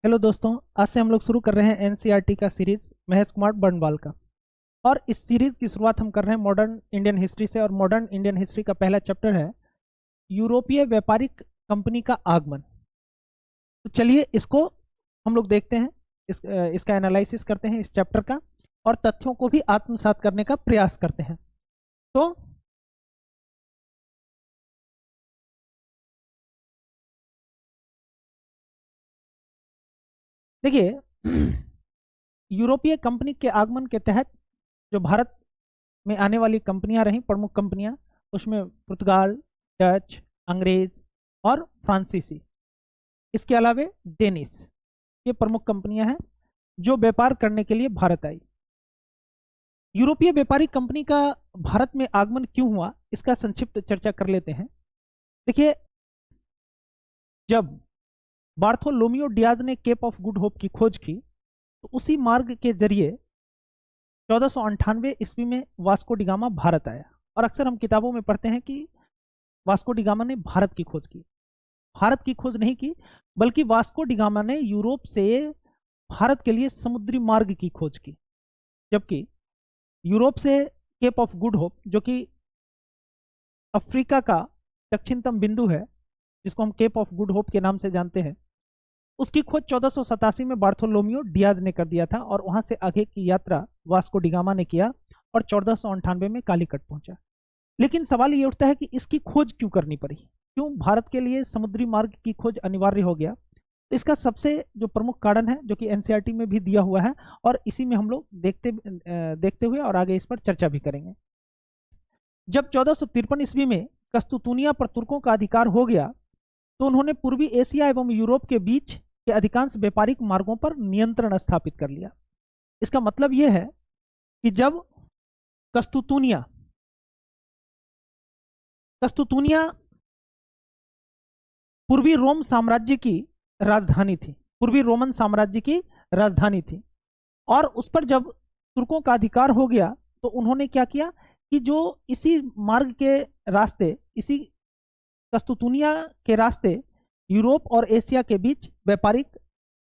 Hello दोस्तों, आज से हम लोग शुरू कर रहे हैं एनसीईआरटी का सीरीज महेश कुमार बर्नवाल का। और इस सीरीज की शुरुआत हम कर रहे हैं मॉडर्न इंडियन हिस्ट्री से। और मॉडर्न इंडियन हिस्ट्री का पहला चैप्टर है यूरोपीय व्यापारिक कंपनी का आगमन। तो चलिए इसको हम लोग देखते हैं, इसका एनालिसिस करते हैं इस चैप्टर का, और तथ्यों को भी आत्मसात करने का प्रयास करते हैं। तो देखिए, यूरोपीय कंपनी के आगमन के तहत जो भारत में आने वाली कंपनियां रहीं, प्रमुख कंपनियां, उसमें पुर्तगाल, डच, अंग्रेज और फ्रांसीसी, इसके अलावे डेनिस, ये प्रमुख कंपनियां हैं जो व्यापार करने के लिए भारत आई। यूरोपीय व्यापारिक कंपनी का भारत में आगमन क्यों हुआ, इसका संक्षिप्त चर्चा कर लेते हैं। देखिए, जब बार्थोलोमियो डियाज ने केप ऑफ गुड होप की खोज की, तो उसी मार्ग के जरिए 1498 ईस्वी में वास्को डिगामा भारत आया। और अक्सर हम किताबों में पढ़ते हैं कि वास्को डिगामा ने भारत की खोज की। भारत की खोज नहीं की, बल्कि वास्को डिगामा ने यूरोप से भारत के लिए समुद्री मार्ग की खोज की। जबकि यूरोप से केप ऑफ गुड होप, जो कि अफ्रीका का दक्षिणतम बिंदु है, जिसको हम केप ऑफ गुड होप के नाम से जानते हैं, उसकी खोज 1487 में बार्थोलोमियो डियाज ने कर दिया था। और वहां से आगे की यात्रा वास्को डिगामा ने किया और 1498 में कालीकट पहुंचा। लेकिन सवाल ये उठता है कि इसकी खोज क्यों करनी पड़ी, क्यों भारत के लिए समुद्री मार्ग की खोज अनिवार्य हो गया। तो इसका सबसे जो प्रमुख कारण है, जो कि एनसीईआरटी में भी दिया हुआ है, और इसी में हम लोग देखते हुए और आगे इस पर चर्चा भी करेंगे। जब 1453 ईस्वी में कस्तुतुनिया पर तुर्कों का अधिकार हो गया, तो उन्होंने पूर्वी एशिया एवं यूरोप के बीच के अधिकांश व्यापारिक मार्गों पर नियंत्रण स्थापित कर लिया। इसका मतलब यह है कि जब कस्तुतुनिया पूर्वी रोम साम्राज्य की राजधानी थी, पूर्वी रोमन साम्राज्य की राजधानी थी, और उस पर जब तुर्कों का अधिकार हो गया, तो उन्होंने क्या किया कि जो इसी मार्ग के रास्ते, इसी कस्तुतुनिया के रास्ते यूरोप और एशिया के बीच व्यापारिक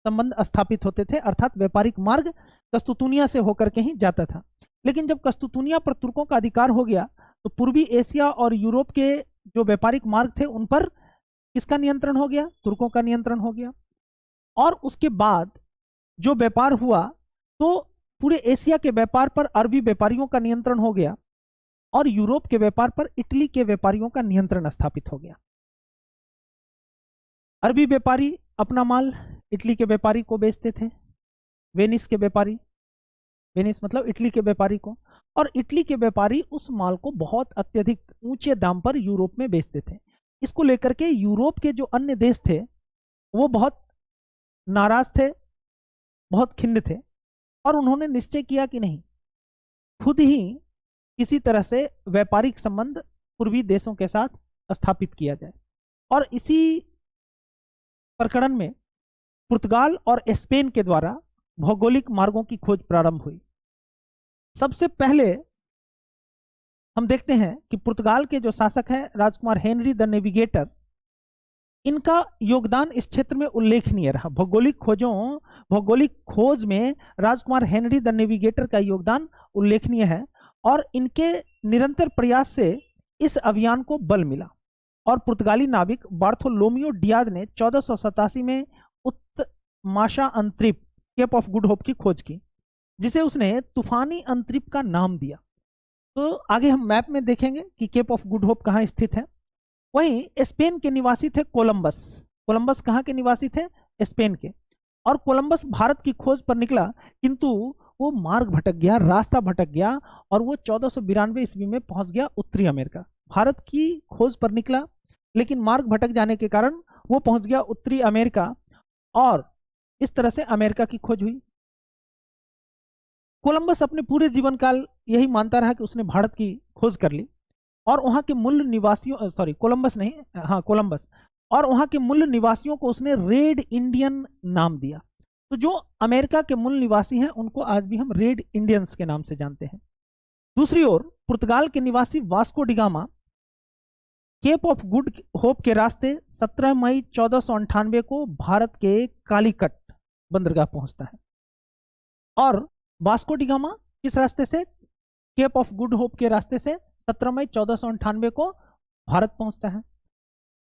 संबंध स्थापित होते थे, अर्थात व्यापारिक मार्ग कस्तुतुनिया से होकर के ही जाता था। लेकिन जब कस्तुतुनिया पर तुर्कों का अधिकार हो गया, तो पूर्वी एशिया और यूरोप के जो व्यापारिक मार्ग थे, उन पर किसका नियंत्रण हो गया? तुर्कों का नियंत्रण हो गया। और उसके बाद जो व्यापार हुआ, तो पूरे एशिया के व्यापार पर अरबी व्यापारियों का नियंत्रण हो गया, और यूरोप के व्यापार पर इटली के व्यापारियों का नियंत्रण स्थापित हो गया। अरबी व्यापारी अपना माल इटली के व्यापारी को बेचते थे, वेनिस के व्यापारी, वेनिस मतलब इटली के व्यापारी को, और इटली के व्यापारी उस माल को बहुत अत्यधिक ऊंचे दाम पर यूरोप में बेचते थे। इसको लेकर के यूरोप के जो अन्य देश थे, वो बहुत नाराज थे, बहुत खिन्न थे, और उन्होंने निश्चय किया कि नहीं, खुद ही किसी तरह से व्यापारिक संबंध पूर्वी देशों के साथ स्थापित किया जाए। और इसी प्रकरण में पुर्तगाल और स्पेन के द्वारा भौगोलिक मार्गों की खोज प्रारंभ हुई। सबसे पहले हम देखते हैं कि पुर्तगाल के जो शासक हैं, राजकुमार हेनरी द नेविगेटर, इनका योगदान इस क्षेत्र में उल्लेखनीय रहा। भौगोलिक खोज में राजकुमार हेनरी द नेविगेटर का योगदान उल्लेखनीय है, और इनके निरंतर प्रयास से इस अभियान को बल मिला। और पुर्तगाली नाविक बार्थोलोमियो डियाज ने 1487 में उत्तमाशा अंतरिप, केप ऑफ गुड होप की खोज की, जिसे उसने तूफानी अंतरिप का नाम दिया। तो आगे हम मैप में देखेंगे कि केप ऑफ गुड होप कहाँ स्थित है। वहीं स्पेन के निवासी थे कोलंबस। कोलंबस कहाँ के निवासी थे? स्पेन के। और कोलंबस भारत की खोज पर निकला, किंतु वो मार्ग भटक गया, रास्ता भटक गया, और वो 1492 ईस्वी में पहुंच गया उत्तरी अमेरिका। भारत की खोज पर निकला, लेकिन मार्ग भटक जाने के कारण वो पहुंच गया उत्तरी अमेरिका, और इस तरह से अमेरिका की खोज हुई। कोलंबस अपने पूरे जीवन काल यही मानता रहा कि उसने भारत की खोज कर ली, और वहां के मूल निवासियों, कोलंबस, और वहां के मूल निवासियों को उसने रेड इंडियन नाम दिया। तो जो अमेरिका के मूल निवासी हैं, उनको आज भी हम रेड इंडियंस के नाम से जानते हैं। दूसरी ओर पुर्तगाल के निवासी Vasco da Gama Cape of Good Hope के रास्ते 17 मई 1498 को भारत के कालीकट, बंदरगाह पहुंचता है। और वास्को डी गामा किस रास्ते से? केप ऑफ गुड होप के रास्ते से 17 मई 1498 को भारत पहुंचता है।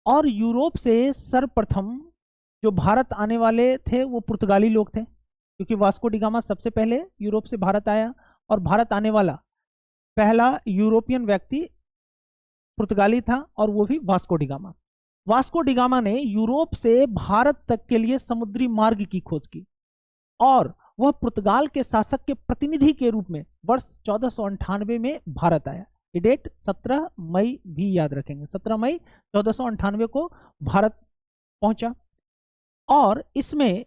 और यूरोप से सर्वप्रथम जो भारत आने वाले थे वो पुर्तगाली लोग थे, क्योंकि वास्को डी गामा सबसे पहले यूरोप से भारत आया, और भारत आने वाला पहला यूरोपियन व्यक्ति पुर्तगाली था, और वो भी Vasco D gamma. Vasco D gamma ने यूरोप से भारत तक के लिए समुद्री मार्ग की खोज की, और वह पुर्तगाल के शासक के प्रतिनिधि के रूप में वर्ष 1498 में भारत आया। ये डेट 17 मई भी याद रखेंगे, 17 मई 1498 को भारत पहुंचा। और इसमें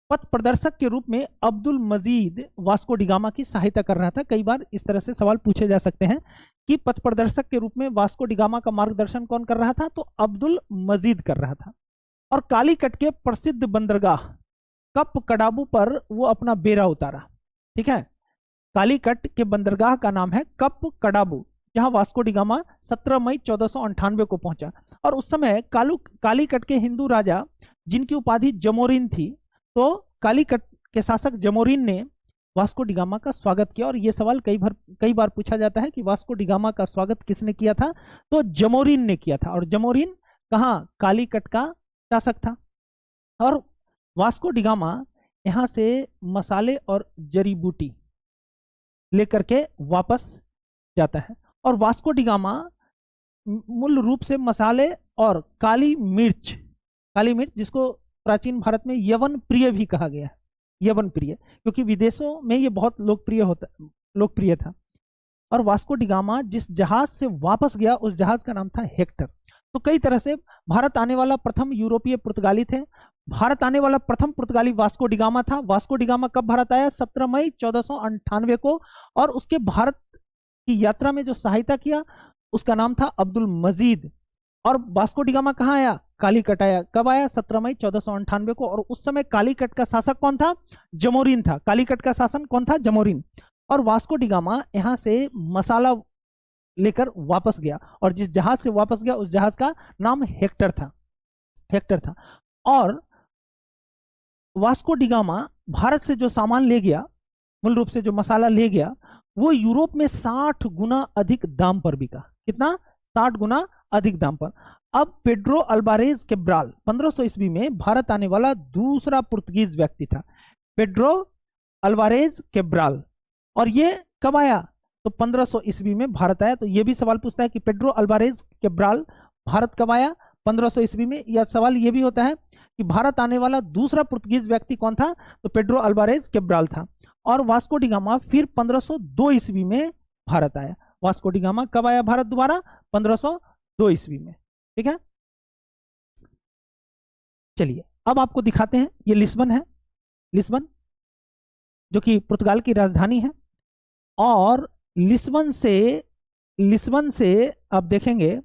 पथ प्रदर्शक के रूप में अब्दुल मजीद वास्को डी गामा की सहायता कर रहा था। कई बार इस तरह से सवाल पूछे जा सकते हैं कि पथ प्रदर्शक के रूप में वास्को डी गामा का मार्गदर्शन कौन कर रहा था? तो अब्दुल मजीद कर रहा था। और कालीकट के प्रसिद्ध बंदरगाह कप कडाबू पर वो अपना बेड़ा उतारा। ठीक है, कालीकट के बंदरगाह का नाम है कप कडाबू, जहां वास्को डी गामा 17 मई 1498 को पहुंचा। और उस समय कालीकट के हिंदू राजा जिनकी उपाधि जमोरिन थी, तो कालीकट के शासक जमोरिन ने वास्को डी गामा का स्वागत किया। और यह सवाल कई बार पूछा जाता है कि वास्को डी गामा का स्वागत किसने किया था? तो जमोरिन ने किया था। और जमोरिन कहाँ? कालीकट का शासक था। और वास्को डी गामा यहां से मसाले और जड़ी बूटी लेकर के वापस जाता है। और वास्को डी गामा मूल रूप से मसाले और काली मिर्च जिसको प्राचीन भारत में यवन प्रिय भी कहा गया है, यवन प्रिय, क्योंकि विदेशों में ये बहुत लोकप्रिय था। और वास्को डी गामा जिस जहाज से वापस गया उस जहाज का नाम था हेक्टर। तो कई तरह से भारत आने वाला प्रथम यूरोपीय पुर्तगाली थे। भारत आने वाला प्रथम पुर्तगाली वास्को डी गामा था। वास्को डी गामा कब भारत आया? 17 मई 1498 को। और उसके भारत की यात्रा में जो सहायता किया उसका नाम था अब्दुल मजीद। और वास्को डी गामा कहाँ आया? कालीकट आया। कब आया? 17 मई 1498 को। और उस समय कालीकट का शासक कौन था? जमोरिन था। कालीकट का शासन कौन था? जमोरिन। और वास्को डी गामा यहां से मसाला लेकर वापस गया, और जिस जहाज से वापस गया उस जहाज का नाम हेक्टर था। और वास्को डी गामा भारत से जो सामान ले गया, मूल रूप से जो मसाला ले गया, वो यूरोप में 60 गुना अधिक दाम पर बिका। कितना? 60 गुना अधिक दाम पर। अब पेड्रो अल्वारेज कैब्राल 1500 ईस्वी में भारत आने वाला दूसरा पुर्तगीज व्यक्ति था, पेड्रो अल्वारेज कैब्राल। और ये कब आया? तो 1500 ईस्वी में भारत आया। तो ये भी सवाल पूछता है कि पेड्रो अल्वारेज कैब्राल भारत कब आया? 1500 ईस्वी में। यह सवाल ये भी होता है कि भारत आने वाला दूसरा पुर्तगीज व्यक्ति कौन था? तो पेड्रो अल्वारेज कैब्राल था। और वास्को डी गामा फिर 1502 ईस्वी में भारत आया। वास्को डी गामा कब आया भारत दोबारा? 1502 ईस्वी में। ठीक है, चलिए अब आपको दिखाते हैं। ये लिस्बन है, लिस्बन जो कि पुर्तगाल की राजधानी है। और लिस्बन से आप देखेंगे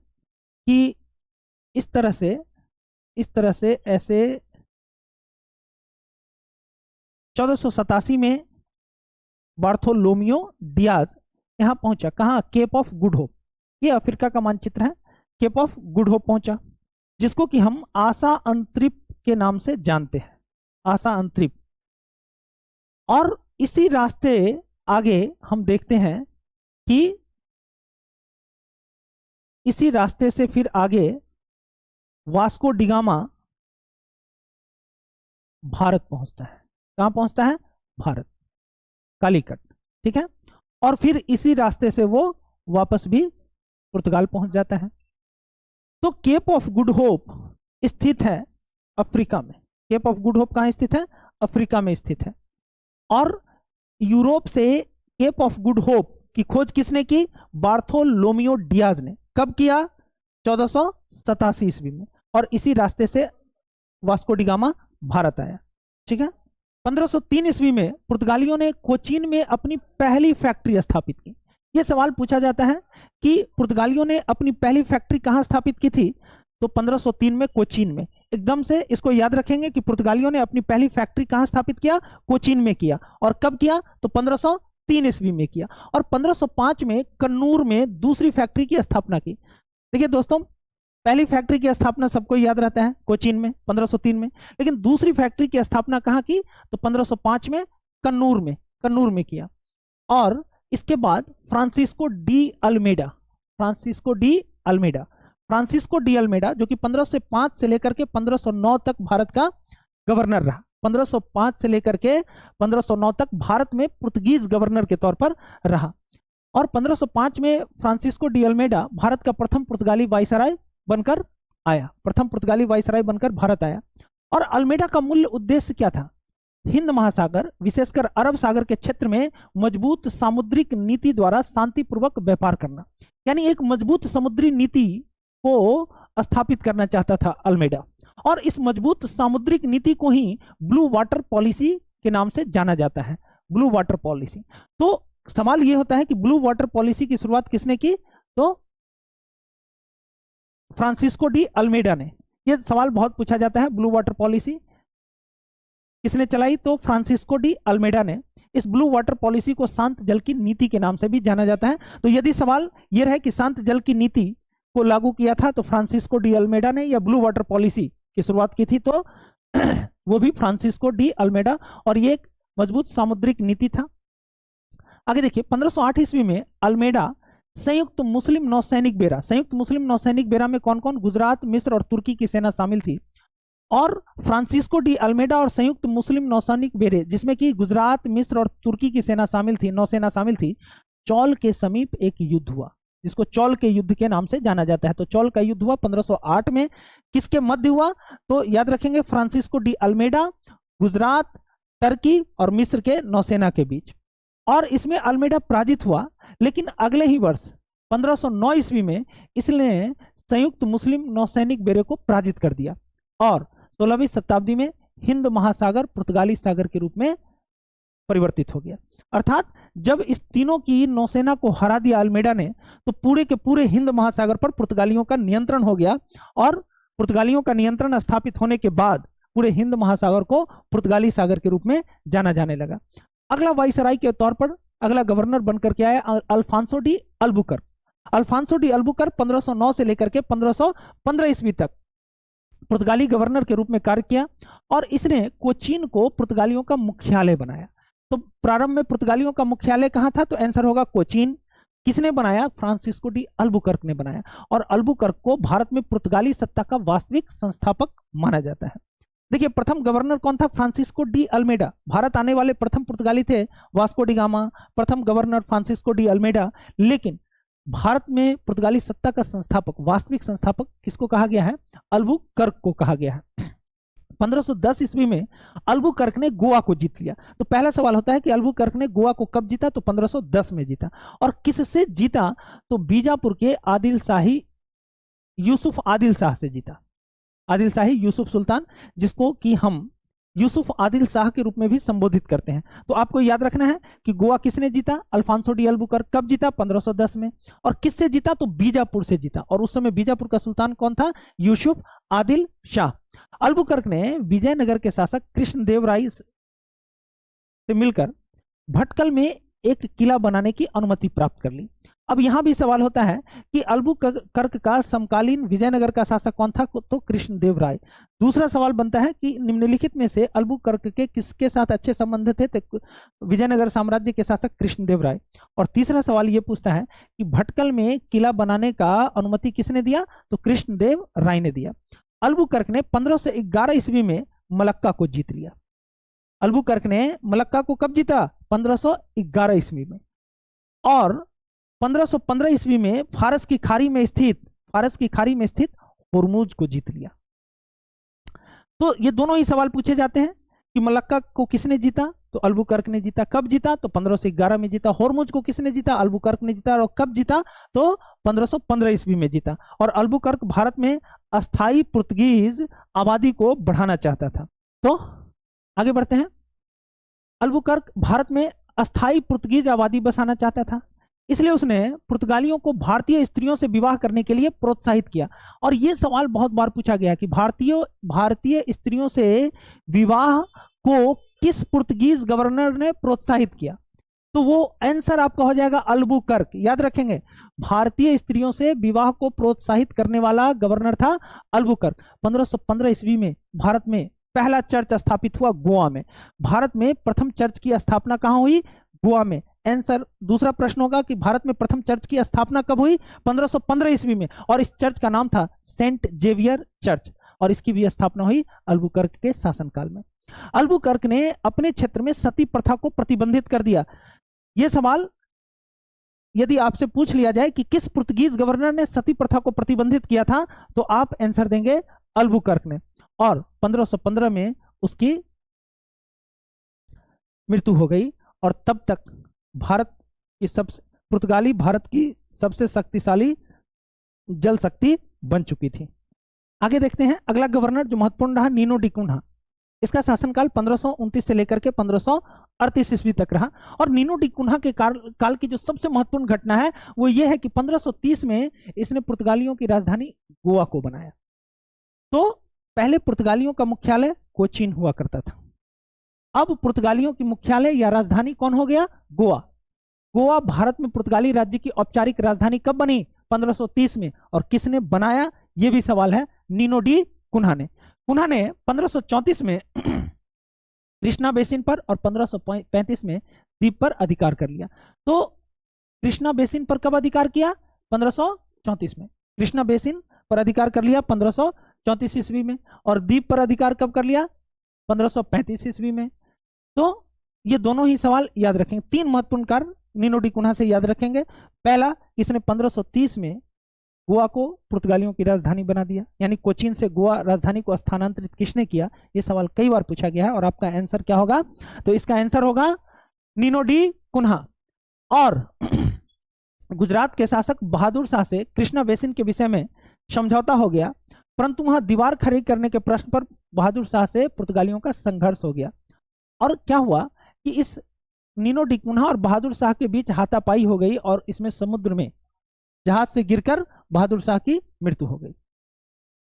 कि इस तरह से ऐसे 1487 में बार्थोलोमियो डियाज यहां पहुंचा। कहां? Cape of Good Hope. ये अफ्रीका का मानचित्र है। केप ऑफ गुड होप पहुंचा, जिसको कि हम आशा अंतरिप के नाम से जानते हैं, आशा अंतरिप। और इसी रास्ते आगे हम देखते हैं कि इसी रास्ते से फिर आगे वास्को डी गामा भारत पहुंचता है। कहां पहुंचता है? भारत, कालीकट। ठीक है, और फिर इसी रास्ते से वो वापस भी पुर्तगाल पहुंच जाता है। तो केप ऑफ गुड होप स्थित है अफ्रीका में। केप ऑफ गुड होप कहां स्थित है? अफ्रीका में स्थित है। और यूरोप से केप ऑफ गुड होप की खोज किसने की? बार्थोलोमियो डियाज ने। कब किया? 1487 ईस्वी में। और इसी रास्ते से वास्को डी गामा भारत आया। ठीक है, 1503 ईस्वी में पुर्तगालियों ने कोचीन में अपनी पहली फैक्ट्री स्थापित की। यह सवाल पूछा जाता है कि पुर्तगालियों ने अपनी पहली फैक्ट्री कहां स्थापित की थी? तो 1503 में कोचीन में। एकदम से इसको याद रखेंगे कि पुर्तगालियों ने अपनी पहली फैक्ट्री कहां स्थापित किया? कोचीन में किया। और कब किया? तो 1503 ईस्वी में किया। और 1505 में कन्नूर में दूसरी फैक्ट्री की स्थापना की। देखिए दोस्तों, पहली फैक्ट्री की स्थापना सबको याद रहता है, कोचीन में 1503 में। लेकिन दूसरी फैक्ट्री की स्थापना कहाँ की? तो 1505 में कन्नूर में किया। और इसके बाद फ्रांसिस्को डी अल्मेडा, जो कि 1505 से लेकर के 1509 तक भारत का गवर्नर रहा। 1505 से लेकर के 1509 तक भारत में पुर्तगीज गवर्नर के तौर पर रहा। और 1505 में फ्रांसिस्को डी अल्मेडा भारत का प्रथम पुर्तगाली वायसराय बनकर भारत आया। और अल्मेडा का मूल उद्देश्य क्या था? हिंद महासागर, विशेषकर अरब सागर के क्षेत्र में मजबूत सामुद्रिक नीति द्वारा शांतिपूर्वक व्यापार करना, यानी एक मजबूत समुद्री नीति को स्थापित करना चाहता था अल्मेडा। और इस मजबूत सामुद्रिक नीति को ही ब्लू वाटर पॉलिसी के नाम से जाना जाता है, ब्लू वाटर पॉलिसी। तो सवाल यह होता है कि ब्लू वाटर पॉलिसी की शुरुआत किसने की? तो फ्रांसिस्को डी अल्मेडा ने। यह सवाल बहुत पूछा जाता है, ब्लू वाटर पॉलिसी किसने चलाई? तो फ्रांसिस्को डी अल्मेडा ने। इस ब्लू वाटर पॉलिसी को शांत जल की नीति के नाम से भी जाना जाता है। तो यदि सवाल यह रहे कि शांत जल की नीति को लागू किया था तो फ्रांसिस्को डी अल्मेडा ने, या ब्लू वाटर पॉलिसी की शुरुआत की थी तो वो भी फ्रांसिस्को डी अल्मेडा। और ये एक मजबूत सामुद्रिक नीति था। आगे देखिए, 1508 ईस्वी में अल्मेडा संयुक्त मुस्लिम नौसैनिक बेरा में कौन कौन? गुजरात, मिस्र और तुर्की की सेना शामिल थी। और फ्रांसिस्को डी अल्मेडा और संयुक्त मुस्लिम नौसैनिक बेरे, जिसमें कि गुजरात, मिस्र और तुर्की की सेना शामिल थी, नौसेना शामिल थी। चौल के समीप एक युद्ध हुआ जिसको चौल के युद्ध के नाम से जाना जाता है। तो चौल का युद्ध हुआ 1508 में। किसके मध्य हुआ? तो याद रखेंगे, फ्रांसिस्को डी अल्मेडा, गुजरात, तुर्की और मिस्र के नौसेना के बीच। और इसमें अल्मेडा पराजित हुआ। लेकिन अगले ही वर्ष 1509 ईस्वी में इसने संयुक्त मुस्लिम नौसैनिक बेरे को पराजित कर दिया। और 16वीं शताब्दी में हिंद महासागर पुर्तगाली सागर के रूप में परिवर्तित हो गया। अर्थात जब इस तीनों की नौसेना को हरा दिया अल्मेडा ने, तो पूरे के पूरे हिंद महासागर पर पुर्तगालियों का नियंत्रण हो गया। और पुर्तगालियों का नियंत्रण स्थापित होने के बाद पूरे हिंद महासागर को पुर्तगाली सागर के रूप में जाना जाने लगा। अगला वाइसराय के तौर पर अगला गवर्नर बनकर के आया अल्फांसो डी अल्बुकर्क। 1509 से लेकर के 1515 ईस्वी तक पुर्तगाली गवर्नर के रूप में कार्य किया। और इसने कोचीन को पुर्तगालियों का मुख्यालय बनाया। तो प्रारंभ में पुर्तगालियों का मुख्यालय कहां था? तो आंसर होगा कोचीन। किसने बनाया? फ्रांसिस्को डी अल्बुकर्क ने बनाया। और अल्बुकर्क को भारत में पुर्तगाली सत्ता का वास्तविक संस्थापक माना जाता है। देखिए, प्रथम गवर्नर कौन था? Francisco de Almeida. भारत आने वाले प्रथम पुर्तगाली थे वास्को डी गामा। प्रथम गवर्नर फ्रांसिस्को डी अल्मेडा। लेकिन भारत में पुर्तगाली सत्ता का संस्थापक, वास्तविक संस्थापक किसको कहा गया है? अल्बुकर्क को कहा गया है। 1510 ईस्वी में अल्बुकर्क ने गोवा को जीत लिया। तो पहला सवाल होता है कि अल्बुकर्क ने गोवा को कब जीता? तो 1510 में जीता। और किससे जीता? तो बीजापुर के आदिल शाही यूसुफ आदिल शाह से जीता। आदिल शाही यूसुफ सुल्तान, जिसको कि हम यूसुफ आदिल शाह के रूप में भी संबोधित करते हैं। तो आपको याद रखना है कि गोवा किसने जीता? Alfonso de Albuquerque. कब जीता? 1510 में। और किससे जीता? तो बीजापुर से जीता। और उस समय बीजापुर का सुल्तान कौन था? यूसुफ आदिल शाह। अल्बुकर्क ने विजयनगर के शासक कृष्णदेव राय से मिलकर भटकल में एक किला बनाने की अनुमति प्राप्त कर ली। अब यहां भी सवाल होता है कि अल्बुकर्क का समकालीन विजयनगर का शासक कौन था? तो कृष्णदेव राय। दूसरा सवाल बनता है कि निम्नलिखित में से अल्बुकर्क के किसके साथ अच्छे संबंध थे? तो विजयनगर साम्राज्य के शासक कृष्णदेव राय। और तीसरा सवाल यह पूछता है कि भटकल में किला बनाने का अनुमति किसने दिया? तो कृष्णदेव राय ने दिया। अल्बुकर्क ने 1511 ईस्वी में मलक्का को जीत लिया। अल्बुकर्क ने मलक्का को कब जीता? 1511 ईस्वी में। और 1515 ईस्वी में फारस की खाड़ी में स्थित होर्मुज को जीत लिया। तो ये दोनों ही सवाल पूछे जाते हैं कि मलक्का को किसने जीता? तो अल्बुकर्क ने जीता। कब जीता? तो 1511 में जीता। होर्मुज को किसने जीता? अल्बुकर्क ने जीता। और कब जीता? तो 1515 ईस्वी में जीता। और अल्बुकर्क भारत में अस्थायी पुर्तगीज आबादी को बढ़ाना चाहता था। तो आगे बढ़ते हैं। अल्बुकर्क भारत में अस्थायी पुर्तगीज आबादी बसाना चाहता था, इसलिए उसने पुर्तगालियों को भारतीय स्त्रियों से विवाह करने के लिए प्रोत्साहित किया। और यह सवाल बहुत बार पूछा गया कि भारतीय स्त्रियों से विवाह को किस पुर्तगीज गवर्नर ने प्रोत्साहित किया? तो वो आंसर आपका हो जाएगा अल्बुकर्क। याद रखेंगे, भारतीय स्त्रियों से विवाह को प्रोत्साहित करने वाला गवर्नर था अल्बुकर्क। 1515 ईस्वी में भारत में पहला चर्च स्थापित हुआ गोवा में। भारत में प्रथम चर्च की स्थापना कहां हुई? गोवा में। आंसर दूसरा प्रश्न होगा कि भारत में प्रथम चर्च की स्थापना कब हुई? 1515 ईस्वी में, और इस चर्च का नाम था सेंट जेवियर चर्च, और इसकी भी स्थापना हुई अल्बुकर्क के शासनकाल में। अल्बुकर्क ने अपने क्षेत्र में सती प्रथा को प्रतिबंधित कर दिया। यह सवाल यदि आपसे पूछ लिया जाए कि किस पुर्तगीज गवर्नर ने सती प्रथा को प्रतिबंधित किया था, तो आप आंसर देंगे अल्बुकर्क ने, और 1515 में उसकी मृत्यु हो गई। और तब तक भारत की पुर्तगाली भारत की सबसे शक्तिशाली जल शक्ति बन चुकी थी। आगे देखते हैं अगला गवर्नर जो महत्वपूर्ण रहा, नीनो डी कुन्हा। इसका शासनकाल 1529 से लेकर के 1538 ईस्वी तक रहा। और नीनो डी कुन्हा के काल की जो सबसे महत्वपूर्ण घटना है वो ये है कि 1530 में इसने पुर्तगालियों की राजधानी गोवा को बनाया। तो पहले पुर्तगालियों का मुख्यालय कोचीन हुआ करता था, अब पुर्तगालियों की मुख्यालय या राजधानी कौन हो गया? गोवा। गोवा भारत में पुर्तगाली राज्य की औपचारिक राजधानी कब बनी? 1530 में। और किसने बनाया, यह भी सवाल है। नीनो डी कुन्हा ने। कुन्हा ने 1534 में कृष्णा बेसिन पर और 1535 में द्वीप पर अधिकार कर लिया। तो कृष्णा बेसिन पर कब अधिकार किया? 1534 में। कृष्णा बेसिन पर अधिकार कर लिया 1534 ईस्वी में, और द्वीप पर अधिकार कब कर लिया? 1535 ईस्वी में। तो ये दोनों ही सवाल याद रखेंगे। तीन महत्वपूर्ण कार्य नीनो डी कुन्हा से याद रखेंगे। पहला, इसने 1530 में गोवा को पुर्तगालियों की राजधानी बना दिया, यानी कोचीन से गोवा राजधानी को स्थानांतरित किसने किया? ये सवाल कई बार पूछा गया है, और आपका आंसर क्या होगा? तो इसका आंसर होगा नीनो डी कुन्हा। और गुजरात के शासक बहादुर शाह से कृष्णा बेसिन के विषय में समझौता हो गया, परंतु वहां दीवार खड़ी करने के प्रश्न पर बहादुर शाह से पुर्तगालियों का संघर्ष हो गया। और क्या हुआ कि इस नीनो डी कुन्हा और बहादुर शाह के बीच हाथापाई हो गई, और इसमें समुद्र में जहाज से गिरकर बहादुर शाह की मृत्यु हो गई।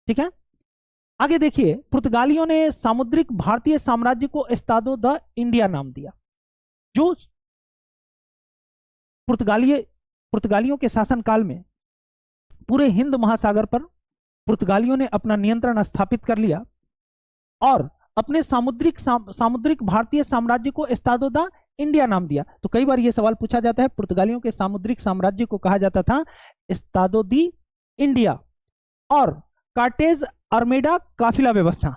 ठीक है, आगे देखिए, पुर्तगालियों ने सामुद्रिक भारतीय साम्राज्य को एस्तादो द इंडिया नाम दिया। जो पुर्तगालियों के शासनकाल में पूरे हिंद महासागर पर पुर्तगालियों ने अपना नियंत्रण स्थापित कर लिया, और अपने सामुद्रिक भारतीय साम्राज्य को एस्तादो द इंडिया नाम दिया। तो कई बार यह सवाल पूछा जाता है, पुर्तगालियों के सामुद्रिक साम्राज्य को कहा जाता था एस्तादो दी इंडिया। और कार्टेज आर्मेडा काफिला व्यवस्था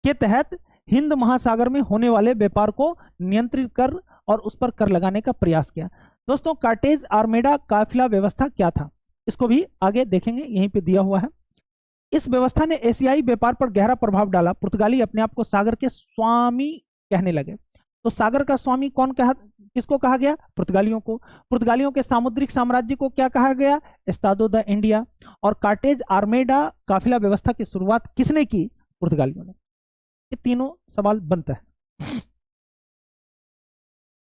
के तहत हिंद महासागर में होने वाले व्यापार को नियंत्रित कर और उस पर कर लगाने का प्रयास किया। दोस्तों, कार्टेज आर्मेडा काफिला व्यवस्था क्या था, इसको भी आगे देखेंगे, यहीं पे दिया हुआ है। इस व्यवस्था ने एशियाई व्यापार पर गहरा प्रभाव डाला। पुर्तगाली अपने आप को सागर के स्वामी कहने लगे। तो सागर का स्वामी किसको कहा गया? पुर्तगालियों को। पुर्तगालियों के सामुद्रिक साम्राज्य को क्या कहा गया? Estado the India. और कार्टेज आर्मेडा काफिला व्यवस्था की शुरुआत किसने की? पुर्तगालियों ने। ये तीनों सवाल बनता है,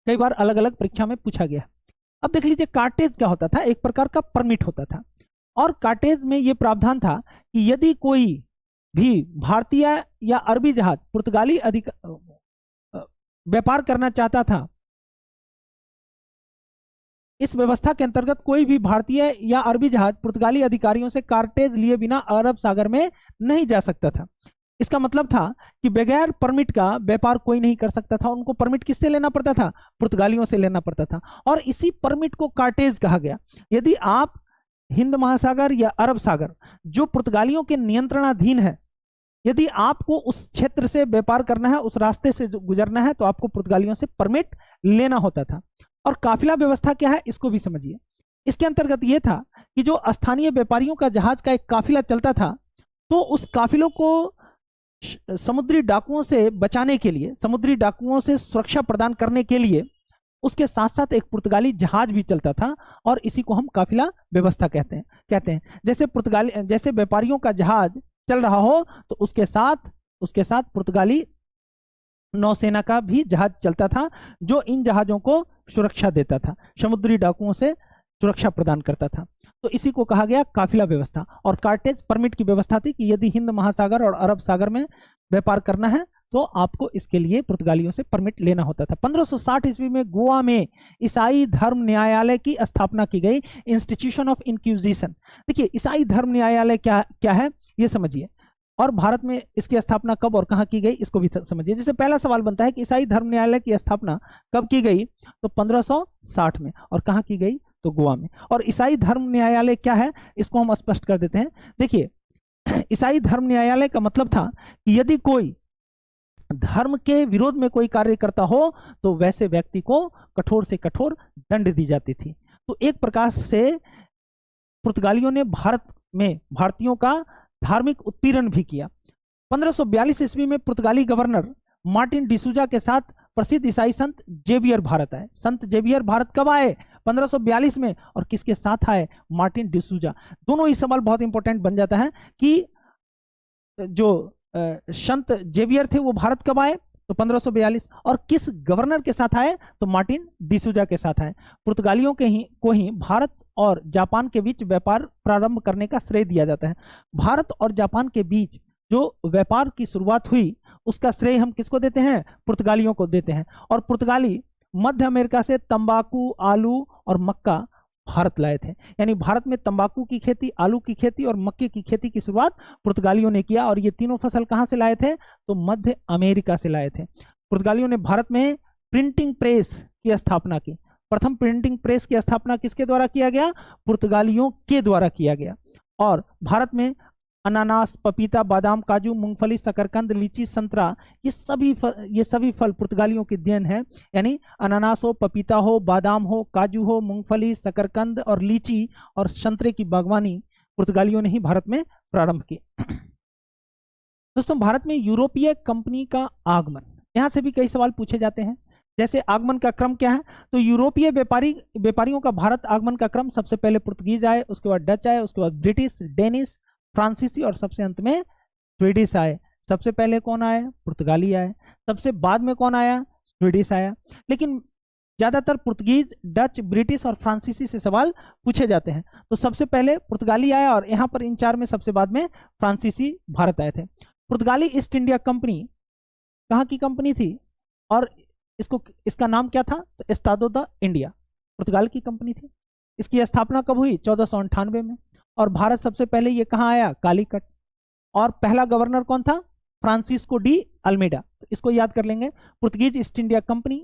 कई बार अलग अलग परीक्षा में पूछा गया। अब देख लीजिए, कार्टेज क्या होता था? एक प्रकार का परमिट होता था, और कार्टेज में यह प्रावधान था कि यदि कोई भी भारतीय या अरबी जहाज पुर्तगाली व्यापार करना चाहता था, इस व्यवस्था के अंतर्गत कोई भी भारतीय या अरबी जहाज पुर्तगाली अधिकारियों से कार्टेज लिए बिना अरब सागर में नहीं जा सकता था। इसका मतलब था कि बगैर परमिट का व्यापार कोई नहीं कर सकता था। उनको परमिट किससे लेना पड़ता था? पुर्तगालियों से लेना पड़ता था, और इसी परमिट को कार्टेज कहा गया। यदि आप हिंद महासागर या अरब सागर जो पुर्तगालियों के नियंत्रणाधीन है, यदि आपको उस क्षेत्र से व्यापार करना है, उस रास्ते से गुजरना है, तो आपको पुर्तगालियों से परमिट लेना होता था। और काफिला व्यवस्था क्या है, इसको भी समझिए। इसके अंतर्गत यह था कि जो स्थानीय व्यापारियों का जहाज का एक काफिला चलता था, तो उस काफिलों को समुद्री डाकुओं से बचाने के लिए, समुद्री डाकुओं से सुरक्षा प्रदान करने के लिए उसके साथ साथ एक पुर्तगाली जहाज भी चलता था, और इसी को हम काफिला व्यवस्था कहते हैं। जैसे व्यापारियों का जहाज चल रहा हो, तो उसके साथ पुर्तगाली नौसेना का भी जहाज चलता था, जो इन जहाजों को सुरक्षा देता था, समुद्री डाकुओं से सुरक्षा प्रदान करता था। तो इसी को कहा गया काफिला व्यवस्था। और कार्टेज परमिट की व्यवस्था थी कि यदि हिंद महासागर और अरब सागर में व्यापार करना है, तो आपको इसके लिए पुर्तगालियों से परमिट लेना होता था। 1560 ईस्वी में गोवा में ईसाई धर्म न्यायालय की स्थापना की गई, इंस्टीट्यूशन ऑफ इंक्विजिशन। देखिए ईसाई धर्म न्यायालय क्या क्या है ये समझिए, और भारत में इसकी स्थापना कब और कहां की गई इसको भी समझिए। जैसे पहला सवाल बनता है कि ईसाई धर्म न्यायालय की स्थापना कब की गई, तो 1560 में, और कहां की गई, तो गोवा में। और ईसाई धर्म न्यायालय क्या है इसको हम स्पष्ट कर देते हैं। देखिए ईसाई धर्म न्यायालय का मतलब था कि यदि कोई धर्म के विरोध में कोई कार्य करता हो तो वैसे व्यक्ति को कठोर से कठोर दंड दी जाती थी। तो एक प्रकार से पुर्तगालियों ने भारत में भारतीयों का धार्मिक उत्पीड़न भी किया। 1542 ईस्वी में पुर्तगाली गवर्नर मार्टिन डिसूजा के साथ प्रसिद्ध ईसाई संत जेवियर भारत आए। संत जेवियर भारत कब आए, 1542 में, और किसके साथ आए, मार्टिन डिसूजा। दोनों ही सवाल बहुत इंपॉर्टेंट बन जाता है कि जो संत जेवियर थे वो भारत कब आए, तो 1542, और किस गवर्नर के साथ आए, तो मार्टिन डिसूजा के साथ आए। पुर्तगालियों को ही भारत और जापान के बीच व्यापार प्रारंभ करने का श्रेय दिया जाता है। भारत और जापान के बीच जो व्यापार की शुरुआत हुई उसका श्रेय हम किसको देते हैं, पुर्तगालियों को देते हैं। और पुर्तगाली मध्य अमेरिका से तंबाकू, आलू और मक्का भारत लाए थे। यानी भारत में तंबाकू की खेती, आलू की खेती और मक्के की खेती की शुरुआत पुर्तगालियों ने किया। और ये तीनों फसल कहां से लाए थे, तो मध्य अमेरिका से लाए थे। पुर्तगालियों ने भारत में प्रिंटिंग प्रेस की स्थापना की। प्रथम प्रिंटिंग प्रेस की स्थापना किसके द्वारा किया गया, पुर्तगालियों के द्वारा किया गया। और भारत में अनानास, पपीता, बादाम, काजू, मूंगफली, शकरकंद, लीची, संतरा, ये सभी फल पुर्तगालियों की देन है। यानी अनानास हो, पपीता हो, बादाम हो, काजू हो, मूंगफली, शकरकंद और लीची और संतरे की बागवानी पुर्तगालियों ने ही भारत में प्रारंभ की। दोस्तों भारत में यूरोपीय कंपनी का आगमन, यहां से भी कई सवाल पूछे जाते हैं। जैसे आगमन का क्रम क्या है, तो यूरोपीय व्यापारियों का भारत आगमन का क्रम, सबसे पहले पुर्तगीज आए, उसके बाद डच आए, उसके बाद ब्रिटिश, डेनिश, फ्रांसीसी और सबसे अंत में स्वीडिश आए। सबसे पहले कौन आया, पुर्तगाली आए, सबसे बाद में कौन आया, स्वीडिश आया। लेकिन ज्यादातर पुर्तगीज, डच, ब्रिटिश और फ्रांसीसी से सवाल पूछे जाते हैं। तो सबसे पहले पुर्तगाली आया और यहां पर इन चार में सबसे बाद में फ्रांसीसी भारत आए थे। पुर्तगाली ईस्ट इंडिया कंपनी कहां की कंपनी थी और इसका नाम क्या था, तो एस्टादो द इंडिया, पुर्तगाल की कंपनी थी। इसकी स्थापना कब हुई, 1498 में। और भारत सबसे पहले ये कहां आया, कालीकट। और पहला गवर्नर कौन था, फ्रांसिस्को डी अल्मेडा। तो इसको याद कर लेंगे। पुर्तगीज ईस्ट इंडिया कंपनी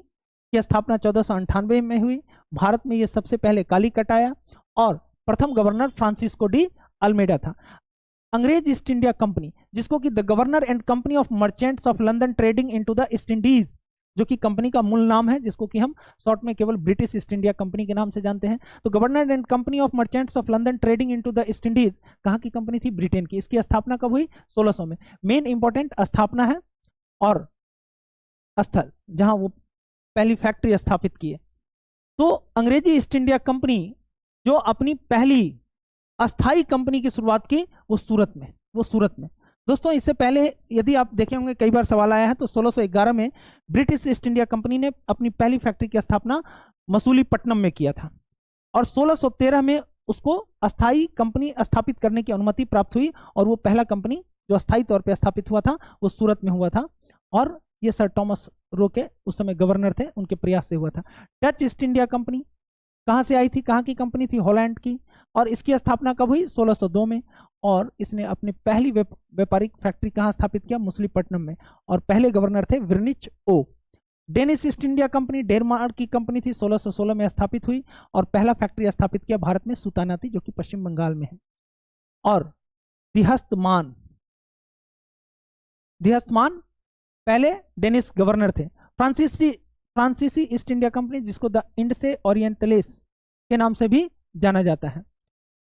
की स्थापना 1498 में हुई। भारत में ये सबसे पहले कालीकट आया और प्रथम गवर्नर फ्रांसिस्को डी अल्मेडा था। अंग्रेज ईस्ट इंडिया कंपनी, जिसको कि the governor and company of Merchants of London trading into the East Indies, जो कि कंपनी का मूल नाम है, जिसको कि हम शॉर्ट में केवल ब्रिटिश ईस्ट इंडिया कंपनी के नाम से जानते हैं। तो governor and company of Merchants of London trading into the East Indies कहां की कंपनी थी, ब्रिटेन की। इसकी स्थापना कब हुई, 1600 में। मेन इंपॉर्टेंट स्थापना है और स्थल जहां वो पहली फैक्ट्री स्थापित की है। तो अंग्रेजी ईस्ट इंडिया कंपनी जो अपनी पहली अस्थाई कंपनी की शुरुआत की वो सूरत में। दोस्तों इससे पहले यदि आप देखे होंगे कई बार सवाल आया है, तो 1611 में ब्रिटिश ईस्ट इंडिया कंपनी ने अपनी पहली फैक्ट्री की स्थापना मसूलीपट्टनम में किया था और 1613 में उसको अस्थाई कंपनी स्थापित करने की अनुमति प्राप्त हुई। और वो पहला कंपनी जो अस्थाई तौर पर स्थापित हुआ था वो सूरत में हुआ था और ये सर टॉमस रोके उस समय गवर्नर थे, उनके प्रयास से हुआ था। डच ईस्ट इंडिया कंपनी कहां से आई थी, कहां की कंपनी थी, हॉलैंड की। और इसकी स्थापना कब हुई, 1602 में। और इसने अपनी पहली व्यापारिक फैक्ट्री कहां स्थापित किया, मसूलीपट्टनम में। और पहले गवर्नर थे विर्निच ओ। Danish East India Company Denmark की कंपनी थी, 1616 में स्थापित हुई और पहला फैक्ट्री स्थापित किया भारत में सुतानाती, जो कि पश्चिम बंगाल में है। और दिहस्तमान पहले डेनिश गवर्नर थे। फ्रांसीसी ईस्ट इंडिया कंपनी, जिसको द इंड से ओरिएंटलिस के नाम से भी जाना जाता है।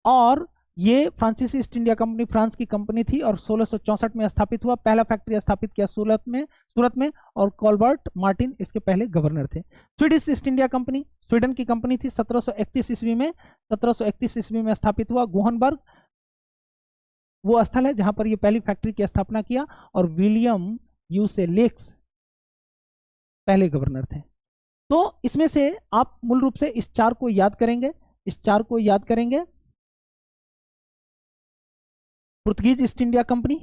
और ये फ्रांसीसी ईस्ट इंडिया कंपनी फ्रांस की कंपनी थी और 1664 में स्थापित हुआ। पहला फैक्ट्री स्थापित किया सूरत में और कॉलबर्ट मार्टिन इसके पहले गवर्नर थे। Swedish east India company Sweden की कंपनी थी, 1731 ईस्वी में स्थापित हुआ। गोहनबर्ग वो स्थल है जहां पर ये पहली फैक्ट्री की स्थापना किया और विलियम यूसे लेक्स पहले गवर्नर थे। तो इसमें से आप मूल रूप से इस चार को याद करेंगे। पुर्तगीज ईस्ट इंडिया कंपनी,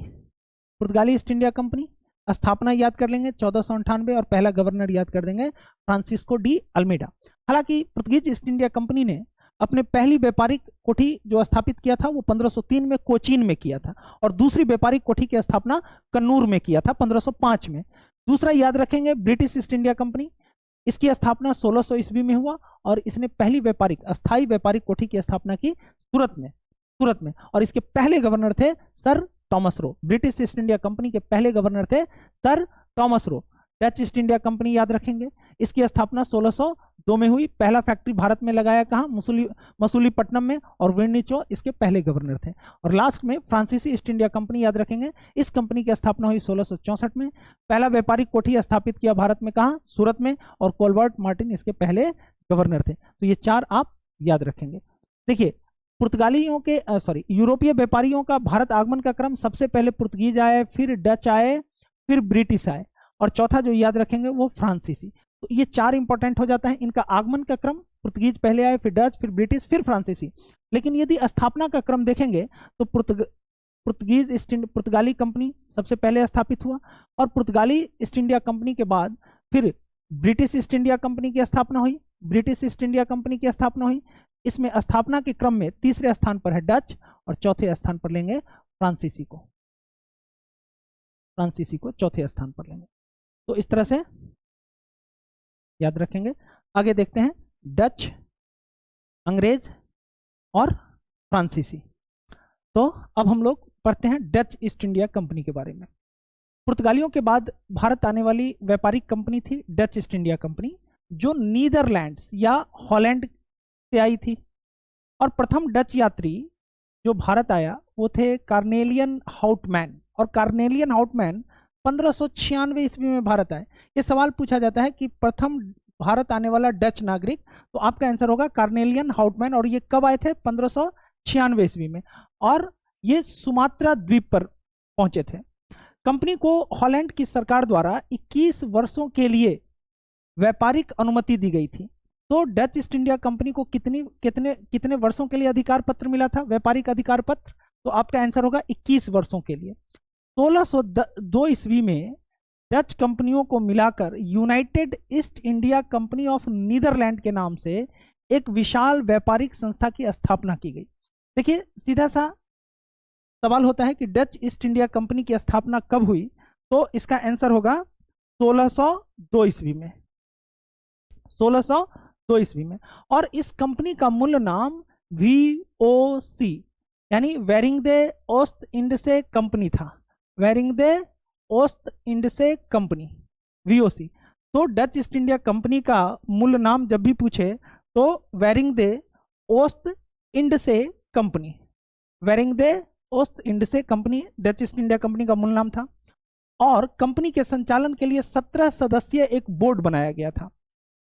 पुर्तगाली ईस्ट इंडिया कंपनी, स्थापना याद कर लेंगे 1498 और पहला गवर्नर याद कर देंगे फ्रांसिस्को डी अल्मेडा। हालांकि पुर्तगीज ईस्ट इंडिया कंपनी ने अपने पहली व्यापारिक कोठी जो स्थापित किया था वो 1503 में कोचीन में किया था, और दूसरी व्यापारिक कोठी की स्थापना कन्नूर में किया था 1505 में। दूसरा याद रखेंगे ब्रिटिश ईस्ट इंडिया कंपनी, इसकी स्थापना 1600 ईस्वी में हुआ, और इसने पहली व्यापारिक अस्थायी व्यापारिक कोठी की स्थापना की सूरत में, और इसके पहले गवर्नर थे sir Thomas Roe. British East India company के पहले गवर्नर थे sir Thomas Roe. Dutch East India company याद रखेंगे, इसकी स्थापना 1602 में हुई। पहला फैक्ट्री भारत में लगाया कहाँ? मसूलीपट्टनम में, और विर्निचो इसके पहले गवर्नर थे। और लास्ट में फ्रांसीसी ईस्ट इंडिया कंपनी याद रखेंगे, इस कंपनी की स्थापना हुई 1664 में। पहला व्यापारिक कोठी स्थापित किया भारत में कहाँ? सूरत में, और कोलबर्ट मार्टिन इसके पहले गवर्नर थे। तो ये चार आप याद रखेंगे। देखिए, पुर्तगालियों के यूरोपीय व्यापारियों का भारत आगमन का क्रम, सबसे पहले पुर्तगीज आए, फिर डच आए, फिर ब्रिटिश आए, और चौथा जो याद रखेंगे वो फ्रांसीसी। तो ये चार इंपॉर्टेंट हो जाता है इनका आगमन का क्रम। पुर्तगीज पहले आए, फिर डच, फिर ब्रिटिश, फिर फ्रांसीसी। लेकिन यदि स्थापना का क्रम देखेंगे तो पुर्तगाली कंपनी सबसे पहले स्थापित हुआ, और पुर्तगाली ईस्ट इंडिया कंपनी के बाद फिर ब्रिटिश ईस्ट इंडिया कंपनी की स्थापना हुई। ब्रिटिश ईस्ट इंडिया कंपनी की स्थापना हुई, इसमें स्थापना के क्रम में तीसरे स्थान पर है डच, और चौथे स्थान पर लेंगे फ्रांसीसी को चौथे स्थान पर लेंगे। तो इस तरह से याद रखेंगे। आगे देखते हैं डच, अंग्रेज और फ्रांसीसी। तो अब हम लोग पढ़ते हैं डच ईस्ट इंडिया कंपनी के बारे में। पुर्तगालियों के बाद भारत आने वाली व्यापारिक कंपनी थी डच ईस्ट इंडिया कंपनी, जो नीदरलैंड्स या हॉलैंड से आई थी। और प्रथम डच यात्री जो भारत आया वो थे कार्नेलियन हाउटमैन, और कार्नेलियन हाउटमैन 1596 ईस्वी में भारत आए। ये सवाल पूछा जाता है कि प्रथम भारत आने वाला डच नागरिक, तो आपका आंसर होगा कार्नेलियन हाउटमैन। और ये कब आए थे? 1596 ईस्वी में, और ये सुमात्रा द्वीप पर पहुंचे थे। कंपनी को हॉलैंड की सरकार द्वारा 21 वर्षों के लिए व्यापारिक अनुमति दी गई थी। तो डच ईस्ट इंडिया कंपनी को कितने वर्षों के लिए अधिकार पत्र मिला था, व्यापारिक अधिकार पत्र? तो आपका आंसर होगा 21 वर्षों के लिए। 1602 ईस्वी में डच कंपनियों को मिलाकर United East India Company of Netherland के नाम से एक विशाल व्यापारिक संस्था की स्थापना की गई। देखिए, सीधा सा सवाल होता है कि डच ईस्ट इंडिया कंपनी की स्थापना कब हुई? तो इसका आंसर होगा 1602 ईस्वी में, 1602 ईस्वी में। और इस कंपनी का मूल नाम VOC यानी वेरिंगदे ओस्ट इंडसे कंपनी था, वेरिंगदे ओस्ट इंडसे कंपनी, VOC। तो डच ईस्ट इंडिया कंपनी का मूल नाम जब भी पूछे तो वेरिंगदे ओस्ट इंडसे कंपनी, वेरिंगदे ओस्ट इंडसे कंपनी डच ईस्ट इंडिया कंपनी का मूल नाम था। और कंपनी के संचालन के लिए 17 सदस्यीय एक बोर्ड बनाया गया था।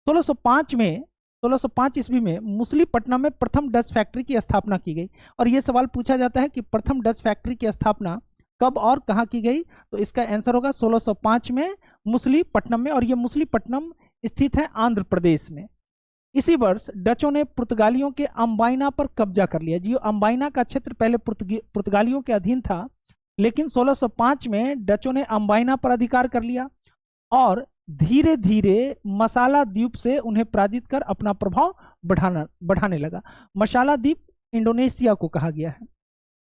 1605 ईस्वी में मसूलीपट्टनम में प्रथम डच फैक्ट्री की स्थापना की गई। और यह सवाल पूछा जाता है कि प्रथम डच फैक्ट्री की स्थापना कब और कहां की गई? तो इसका आंसर होगा 1605 में मसूलीपट्टनम में, और यह मसूलीपट्टनम स्थित है आंध्र प्रदेश में। इसी वर्ष डचों ने पुर्तगालियों के अंबाइना पर कब्जा कर लिया। जी, अंबाइना का क्षेत्र पहले पुर्तगालियों के अधीन था, लेकिन 1605 में डचों ने अंबाइना पर अधिकार कर लिया, और धीरे धीरे मसाला द्वीप से उन्हें पराजित कर अपना प्रभाव बढ़ाने लगा। मसाला द्वीप इंडोनेशिया को कहा गया है।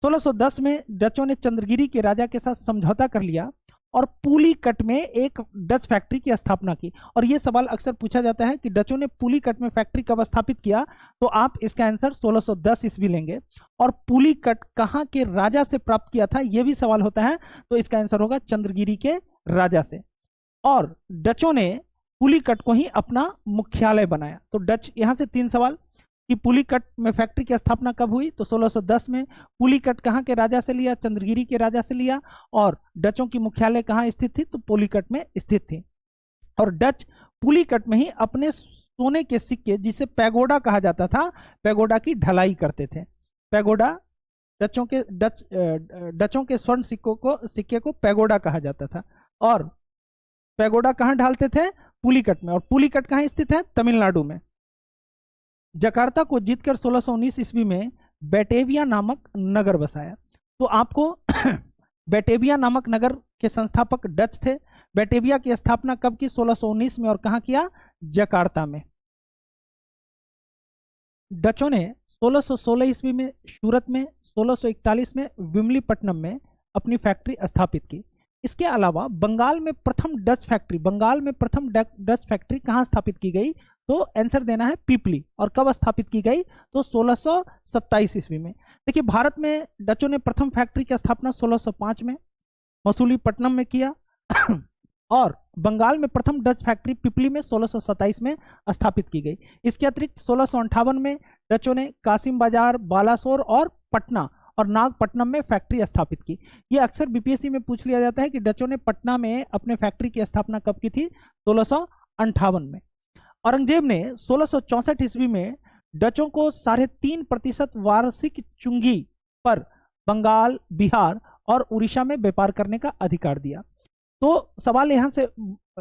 1610 में डचों ने चंद्रगिरी के राजा के साथ समझौता कर लिया और पुलिकट में एक डच फैक्ट्री की स्थापना की। और यह सवाल अक्सर पूछा जाता है कि डचों ने पुलिकट में फैक्ट्री कब स्थापित किया? तो आप इसका आंसर 1610 ईस्वी लेंगे। और पुलिकट कहाँ के राजा से प्राप्त किया था, यह भी सवाल होता है, तो इसका आंसर होगा चंद्रगिरी के राजा से। और डचों ने पुलिकट को ही अपना मुख्यालय बनाया। तो डच, यहां से 3 सवाल कि पुलिकट में फैक्ट्री की स्थापना कब हुई? तो 1610 में। पुलिकट कहाँ के राजा से लिया? चंद्रगिरी के राजा से लिया। और डचों की मुख्यालय कहाँ स्थित थी? तो पुलिकट में स्थित थी। और डच पुलिकट में ही अपने सोने के सिक्के, जिसे पैगोडा कहा जाता था, पैगोडा की ढलाई करते थे। पैगोडा, डचों के स्वर्ण सिक्के को पैगोडा कहा जाता था। और पैगोडा कहाँ ढालते थे? पुलिकट में। और पुलिकट कहाँ स्थित है? तमिलनाडु में। जकार्ता को जीतकर 1619 ईस्वी में बैटेविया नामक नगर बसाया। तो आपको बैटेविया नामक नगर के संस्थापक डच थे। बैटेविया की स्थापना कब की? 1619 में। और कहाँ किया? जकार्ता में। डचों ने 1616 ईस्वी में सूरत में, 1641 में विमलीपट्टनम में अपनी फैक्ट्री स्थापित की। इसके अलावा बंगाल में प्रथम डच फैक्ट्री कहाँ स्थापित की गई? तो आंसर देना है पीपली। और कब स्थापित की गई? तो 1627 ईस्वी में। देखिए, भारत में डचों ने प्रथम फैक्ट्री की स्थापना 1605 में मसूलीपट्टनम में किया और बंगाल में प्रथम डच फैक्ट्री पिपली में 1627 में स्थापित की गई। इसके अतिरिक्त 1658 में डचों ने कासिम बाजार, बालासोर और पटना और नागपट्टनम में फैक्ट्री स्थापित की। ये अक्सर बीपीएससी में पूछ लिया जाता है कि डचों ने पटना में अपने फैक्ट्री की स्थापना कब की थी? 1658 में। औरंगजेब ने 1664 ईस्वी में डचों को 3.5% वार्षिक चुंगी पर बंगाल, बिहार और उड़ीसा में व्यापार करने का अधिकार दिया। तो सवाल यहां से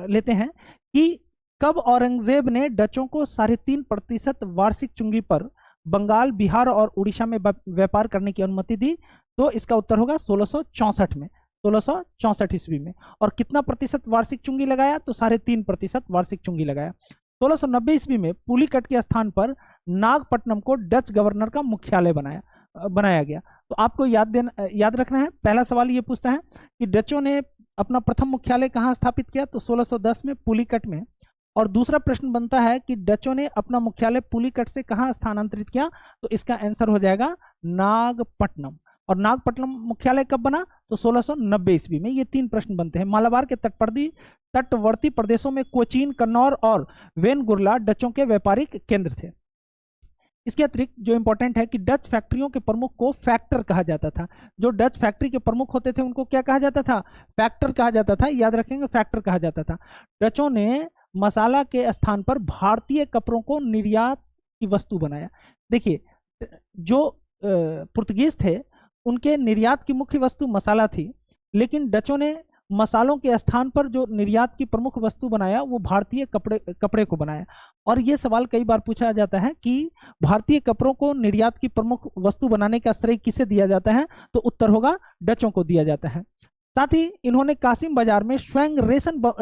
लेते हैं कि कब औरंगजेब ने डचों को 3.5% वार्षिक चुंगी पर बंगाल, बिहार और उड़ीसा में व्यापार करने की अनुमति दी? तो इसका उत्तर होगा 1664 में, 1664 ईस्वी में। और कितना प्रतिशत वार्षिक चुंगी लगाया? तो 3.5% वार्षिक चुंगी लगाया। 1690 ईस्वी में पुलिकट के स्थान पर नागपट्टनम को डच गवर्नर का मुख्यालय बनाया गया। तो आपको याद रखना है, पहला सवाल ये पूछता है कि डचों ने अपना प्रथम मुख्यालय कहाँ स्थापित किया? तो 1610 में पुलिकट में। और दूसरा प्रश्न बनता है कि डचों ने अपना मुख्यालय पुलिकट से कहाँ स्थानांतरित किया? तो इसका आंसर हो जाएगा नागपट्टनम। और नागपट्टनम मुख्यालय कब बना? तो 1690 ईस्वी में। ये 3 प्रश्न बनते हैं। मालाबार के तटवर्ती प्रदेशों में कोचीन, कन्नौर और वेनगुर्ला डचों के व्यापारिक केंद्र थे। इसके अतिरिक्त जो इंपॉर्टेंट है कि डच फैक्ट्रियों के प्रमुख को फैक्टर कहा जाता था। जो डच फैक्ट्री के प्रमुख होते थे उनको क्या कहा जाता था? फैक्टर कहा जाता था। याद रखेंगे, फैक्टर कहा जाता था। डचों ने मसाला के स्थान पर भारतीय कपड़ों को निर्यात की वस्तु बनाया। देखिए, जो पुर्तगीज थे उनके निर्यात की मुख्य वस्तु मसाला थी, लेकिन डचों ने मसालों के स्थान पर जो निर्यात की प्रमुख वस्तु बनाया वो भारतीय कपड़े को बनाया। और ये सवाल कई बार पूछा जाता है कि भारतीय कपड़ों को निर्यात की प्रमुख वस्तु बनाने का श्रेय किसे दिया जाता है? तो उत्तर होगा डचों को दिया जाता है। साथ ही इन्होंने कासिम बाजार में स्वयं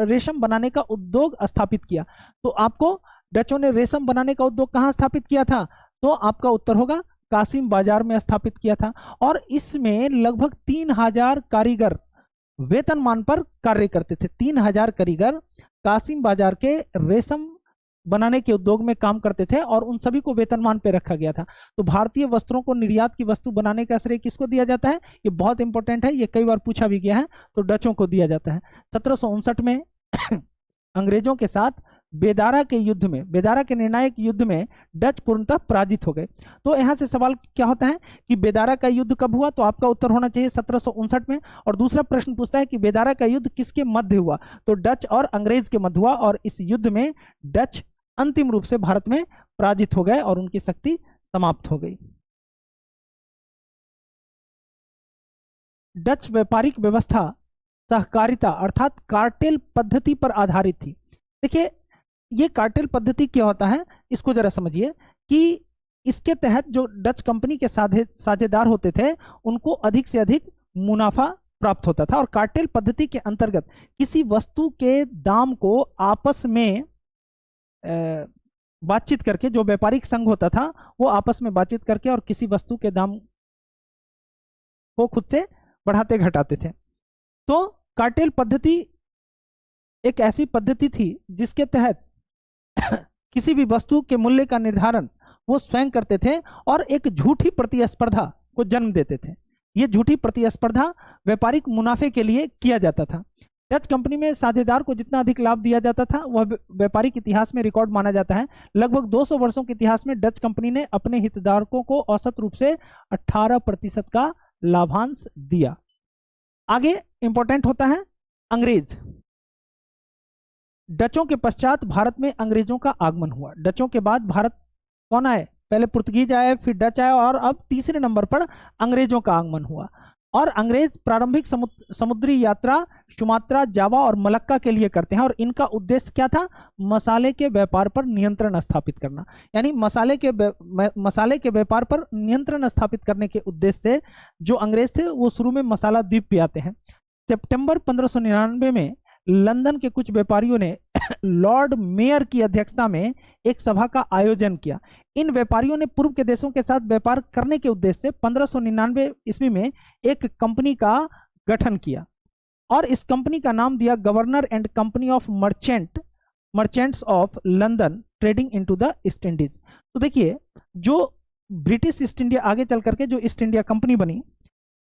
रेशम बनाने का उद्योग स्थापित किया। तो आपको डचों ने रेशम बनाने का उद्योग कहाँ स्थापित किया था? तो आपका उत्तर होगा कासिम बाजार में स्थापित किया था। और इसमें लगभग 3000 कारीगर वेतनमान पर कार्य करते थे। 3000 कारीगर कासिम बाजार के रेशम बनाने के उद्योग में काम करते थे और उन सभी को वेतनमान पे रखा गया था। तो भारतीय वस्त्रों को निर्यात की वस्तु बनाने का श्रेय किसको दिया जाता है? ये बहुत इंपॉर्टेंट है, ये कई बार पूछा भी गया है। तो डचों को दिया जाता है। 1759 में अंग्रेजों के साथ बेदारा के निर्णायक युद्ध में डच पूर्णतः पराजित हो गए। तो यहां से सवाल क्या होता है कि बेदारा का युद्ध कब हुआ? तो आपका उत्तर होना चाहिए 1759 में। और दूसरा प्रश्न पूछता है कि बेदारा का युद्ध किसके मध्य हुआ? तो डच और अंग्रेज के मध्य हुआ। और इस युद्ध में डच अंतिम रूप से भारत में पराजित हो गए और उनकी शक्ति समाप्त हो गई। डच व्यापारिक व्यवस्था सहकारिता अर्थात कार्टेल पद्धति पर आधारित थी। देखिए, ये कार्टेल पद्धति क्या होता है इसको जरा समझिए कि इसके तहत जो डच कंपनी के साझेदार होते थे उनको अधिक से अधिक मुनाफा प्राप्त होता था। और कार्टेल पद्धति के अंतर्गत किसी वस्तु के दाम को आपस में बातचीत करके, जो व्यापारिक संघ होता था वो आपस में बातचीत करके और किसी वस्तु के दाम को खुद से बढ़ाते घटाते थे। तो कार्टेल पद्धति एक ऐसी पद्धति थी जिसके तहत किसी भी वस्तु के मूल्य का निर्धारण वो स्वयं करते थे और एक झूठी प्रतिस्पर्धा को जन्म देते थे। ये झूठी प्रतिस्पर्धा व्यापारिक मुनाफे के लिए किया जाता था। डच कंपनी में साझेदार को जितना अधिक लाभ दिया जाता था वह व्यापारिक इतिहास में रिकॉर्ड माना जाता है। लगभग 200 वर्षों के इतिहास में डच कंपनी ने अपने हितधारकों को औसत रूप से 18% का लाभांश दिया। आगे इंपॉर्टेंट होता है अंग्रेज। डचों के पश्चात भारत में अंग्रेजों का आगमन हुआ। डचों के बाद भारत कौन आए? पहले पुर्तगीज आए, फिर डच आए और अब तीसरे नंबर पर अंग्रेजों का आगमन हुआ। और अंग्रेज प्रारंभिक समुद्री यात्रा सुमात्रा, जावा और मलक्का के लिए करते हैं और इनका उद्देश्य क्या था? मसाले के व्यापार पर नियंत्रण स्थापित करना। यानी मसाले के व्यापार पर नियंत्रण स्थापित करने के उद्देश्य से जो अंग्रेज थे वो शुरू में मसाला द्वीप पे आते हैं। सितंबर 1599 में लंदन के कुछ व्यापारियों ने लॉर्ड मेयर की अध्यक्षता में एक सभा का आयोजन किया। इन व्यापारियों ने पूर्व के देशों के साथ व्यापार करने के उद्देश्य से 1599 ईस्वी में एक कंपनी का गठन किया और इस कंपनी का नाम दिया governor and company of Merchants of London trading into the East Indies. तो देखिए, जो ब्रिटिश ईस्ट इंडिया आगे चल करके जो ईस्ट इंडिया कंपनी बनी,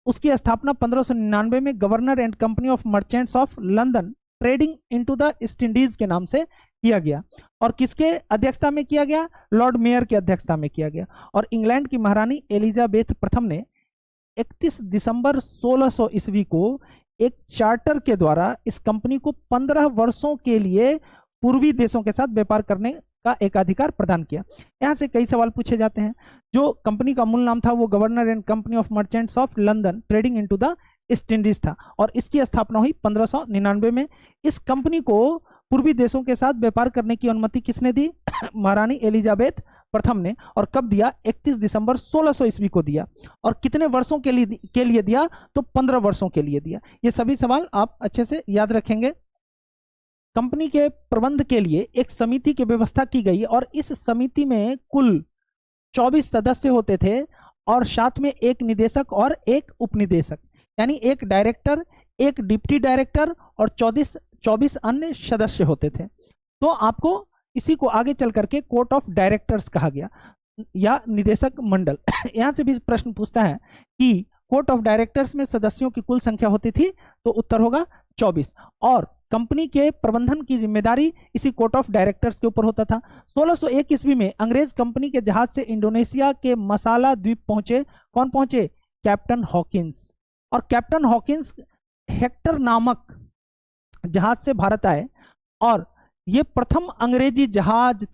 उसकी स्थापना 1599 में governor and company of Merchants of London trading into the East Indies के नाम से किया गया। और किसके अध्यक्षता में किया गया? लॉर्ड मेयर की अध्यक्षता में किया गया। और इंग्लैंड की महारानी एलिजाबेथ प्रथम ने 31 दिसंबर 1600 ईस्वी को एक चार्टर के द्वारा इस कंपनी को 15 वर्षों के लिए पूर्वी देशों के साथ व्यापार करने का एकाधिकार प्रदान किया। यहां से कई सवाल पूछे जाते हैं। जो कंपनी का मूल नाम था वो governor and company of Merchants of London trading into the East Indies था और इसकी स्थापना हुई 1599 में। इस कंपनी को पूर्वी देशों के साथ व्यापार करने की अनुमति किसने दी? महारानी एलिजाबेथ प्रथम ने। और कब दिया? 31 दिसंबर 1600 ईस्वी को दिया। और कितने वर्षों के लिए दिया? तो 15 वर्षों के लिए दिया। ये सभी सवाल आप अच्छे से याद रखेंगे। कंपनी के प्रबंध के लिए एक समिति की व्यवस्था की गई और इस समिति में कुल 24 सदस्य होते थे और साथ में एक निदेशक और एक उपनिदेशक, यानी एक डायरेक्टर, एक डिप्टी डायरेक्टर और 24 अन्य सदस्य होते थे। तो आपको इसी को आगे चल करके कोर्ट ऑफ डायरेक्टर्स कहा गया या निदेशक मंडल। यहां से भी प्रश्न पूछता है कि कोर्ट ऑफ डायरेक्टर्स में सदस्यों की कुल संख्या होती थी, तो उत्तर होगा 24। और कंपनी के प्रबंधन की जिम्मेदारी इसी कोर्ट ऑफ डायरेक्टर्स के ऊपर होता था। 1601 ईस्वी में अंग्रेज कंपनी के जहाज से इंडोनेशिया के मसाला द्वीप पहुंचे। कौन पहुंचे? Captain Hawkins. और कैप्टन हॉकिंस हेक्टर नामक जहाज से भारत आए और यह प्रथम अंग्रेजी जहाज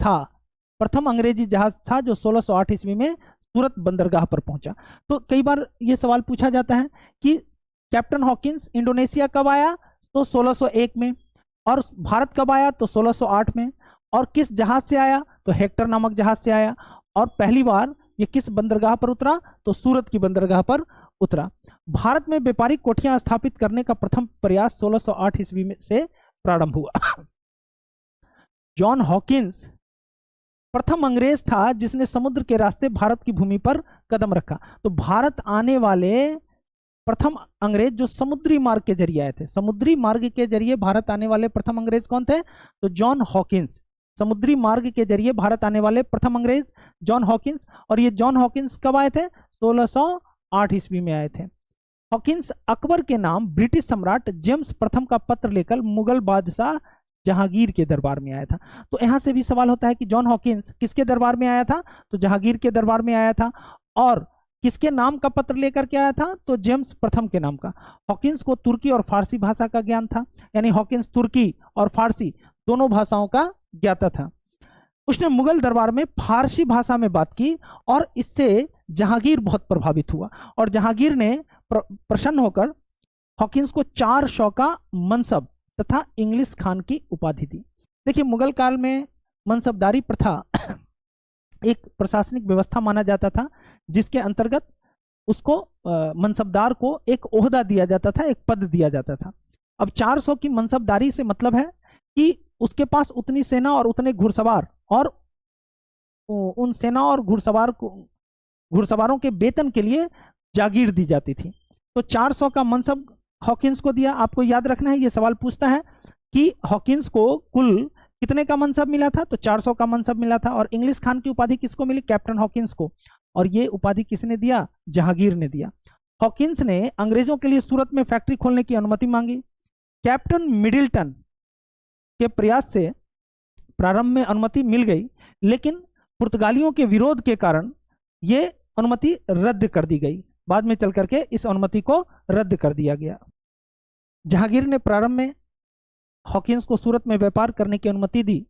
था जो 1608 ईस्वी में सूरत बंदरगाह पर पहुंचा। तो कई बार यह सवाल पूछा जाता है कि कैप्टन हॉकिंस इंडोनेशिया कब आया? तो 1601 में। और भारत कब आया? तो 1608 में। और किस जहाज से आया? तो हेक्टर नामक जहाज से आया। और पहली बार ये किस बंदरगाह पर उतरा? तो सूरत की बंदरगाह पर उतरा। भारत में व्यापारिक कोठियां स्थापित करने का प्रथम प्रयास 1608 ईस्वी में से प्रारंभ हुआ। जॉन हॉकिंस प्रथम अंग्रेज था जिसने समुद्र के रास्ते भारत की भूमि पर कदम रखा। तो भारत आने वाले प्रथम अंग्रेज जो समुद्री मार्ग के जरिए आए थे, समुद्री मार्ग के जरिए भारत आने वाले प्रथम अंग्रेज कौन थे? तो जॉन हॉकिंस। समुद्री मार्ग के जरिए भारत आने वाले प्रथम अंग्रेज जॉन हॉकिंस। और ये जॉन हॉकिंस कब आए थे? 1608 ईस्वी में आए थे। हॉकिंस अकबर के नाम ब्रिटिश सम्राट जेम्स प्रथम का पत्र लेकर मुगल बादशाह जहांगीर के दरबार में आया था। तो यहां से भी सवाल होता है कि जॉन हॉकिंस किसके दरबार में आया था? तो जहांगीर के दरबार में आया था। और किसके नाम का पत्र लेकर के आया था? तो जेम्स प्रथम के नाम का। हॉकिंस को तुर्की और फारसी भाषा का ज्ञान था, यानी हॉकिंस तुर्की और फारसी दोनों भाषाओं का ज्ञाता था। उसने मुगल दरबार में फारसी भाषा में बात की और इससे जहांगीर बहुत प्रभावित हुआ और जहांगीर ने प्रसन्न होकर हॉकिंस को 400 का मनसब तथा इंग्लिश खान की उपाधि दी। देखिए, मुगल काल में मनसबदारी प्रथा एक प्रशासनिक व्यवस्था माना जाता था जिसके अंतर्गत उसको मनसबदार को एक ओहदा दिया जाता था, एक पद दिया जाता था। अब 400 की मनसबदारी से मतलब है कि उसके पास उतनी सेना और उतने घुड़सवार और उन सेना और घुड़सवारों के वेतन के लिए जागीर दी जाती थी। तो 400 का मनसब हॉकिंस को दिया। आपको याद रखना है, ये सवाल पूछता है कि हॉकिंस को कुल कितने का मनसब मिला था? तो 400 का मनसब मिला था। और इंग्लिश खान की उपाधि किसको मिली? कैप्टन हॉकिंस को। और ये उपाधि किसने दिया? जहांगीर ने दिया। हॉकिंस ने अंग्रेजों के लिए सूरत में फैक्ट्री खोलने की अनुमति मांगी। कैप्टन मिडिल्टन के प्रयास से प्रारंभ में अनुमति मिल गई, लेकिन पुर्तगालियों के विरोध के कारण यह अनुमति रद्द कर दी गई। बाद में चल करके इस अनुमति को रद्द कर दिया गया। जहांगीर ने प्रारंभ में हॉकिंस को सूरत में व्यापार करने की अनुमति दी,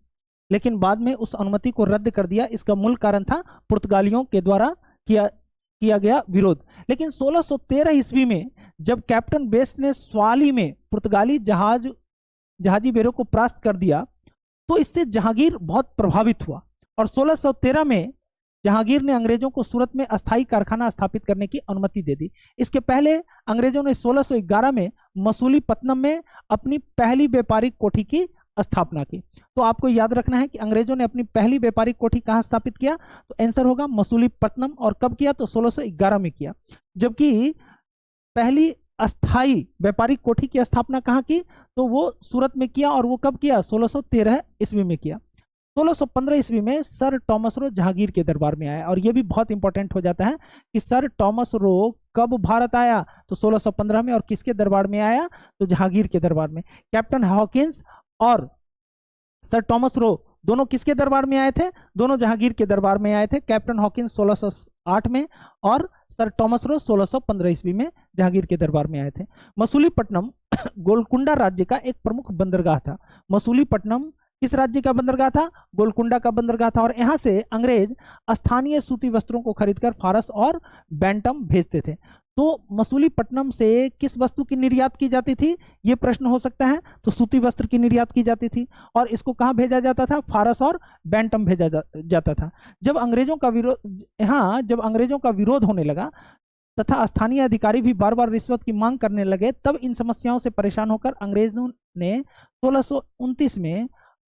लेकिन बाद में उस अनुमति को रद्द कर दिया। इसका मूल कारण था पुर्तगालियों के द्वारा किया गया विरोध। लेकिन 1613 ईस्वी में जब कैप्टन बेस्ट ने स्वाली में पुर्तगाली जहाजी बेरों को परास्त कर दिया, तो इससे जहांगीर बहुत प्रभावित हुआ और 1613 में जहांगीर ने अंग्रेजों को सूरत में अस्थायी कारखाना स्थापित करने की अनुमति दे दी। इसके पहले अंग्रेजों ने 1611 में मसूलीपट्टनम में अपनी पहली व्यापारिक कोठी की स्थापना की। तो आपको याद रखना है कि अंग्रेजों ने अपनी पहली व्यापारिक कोठी कहां स्थापित किया, तो आंसर होगा मसूलीपट्टनम। और कब किया, तो 1611 में किया। जबकि पहली अस्थाई व्यापारिक कोठी की स्थापना कहां की, तो वो सूरत में किया। और वो कब किया, 1613 ईस्वी में किया। 1615 ईस्वी में सर टॉमस रो जहांगीर के दरबार में आया। और यह भी बहुत इंपॉर्टेंट हो जाता है कि सर टॉमस रो कब भारत आया, तो 1615 में। और किसके दरबार में आया, तो जहांगीर के दरबार में। कैप्टन हॉकिंस और सर टॉमस रो दोनों किसके दरबार में आए थे, दोनों जहांगीर के दरबार में आए थे। कैप्टन हॉकिंस 1608 में और सर टॉमस रो 1615 ईस्वी में जहांगीर के दरबार में आए थे। मसूलीपट्टनम गोलकुंडा राज्य का एक प्रमुख बंदरगाह था। मसूलीपट्टनम किस राज्य का बंदरगाह था, गोलकुंडा का बंदरगाह था। और यहां से अंग्रेज स्थानीय सूती वस्त्रों को खरीदकर फारस और बैंटम भेजते थे। तो मसूलीपट्टनम से किस वस्तु की निर्यात की जाती थी, यह प्रश्न हो सकता है। तो सूती वस्त्र की निर्यात की जाती थी। और इसको कहां भेजा जाता था, फारस और बैंटम भेजा जाता था। जब अंग्रेजों का विरोध होने लगा तथा स्थानीय अधिकारी भी बार बार रिश्वत की मांग करने लगे, तब इन समस्याओं से परेशान होकर अंग्रेजों ने 1629 में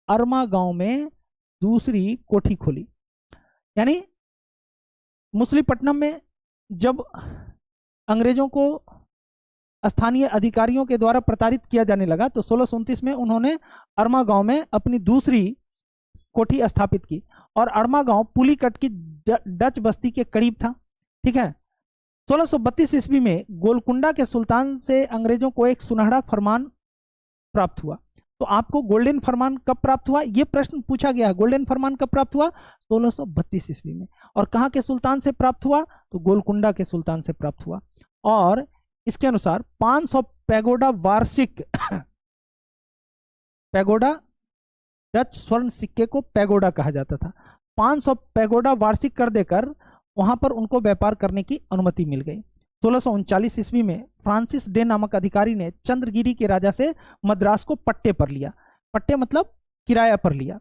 अरमा गांव में दूसरी कोठी खोली। यानी मसूलीपट्टनम में जब अंग्रेजों को स्थानीय अधिकारियों के द्वारा प्रताड़ित किया जाने लगा, तो 1629 में उन्होंने अरमा गांव में अपनी दूसरी कोठी स्थापित की। और अरमा गांव पुलीकट की डच बस्ती के करीब था। ठीक है। 1632 ईस्वी में गोलकुंडा के सुल्तान से अंग्रेजों को एक सुनहरा फरमान प्राप्त हुआ। तो आपको गोल्डन फरमान कब प्राप्त हुआ, यह प्रश्न पूछा गया है। गोल्डन फरमान कब प्राप्त हुआ, 1632 ईस्वी में। और कहां के सुल्तान से प्राप्त हुआ, तो गोलकुंडा के सुल्तान से प्राप्त हुआ। और इसके अनुसार 500 पैगोडा वार्षिक पैगोडा, डच स्वर्ण सिक्के को पैगोडा कहा जाता था। 500 पैगोडा वार्षिक कर देकर वहां पर उनको व्यापार करने की अनुमति मिल गई। 1639 ईस्वी में फ्रांसिस डे नामक अधिकारी ने चंद्रगिरी के राजा से मद्रास को पट्टे पर लिया। पट्टे मतलब किराया पर लिया।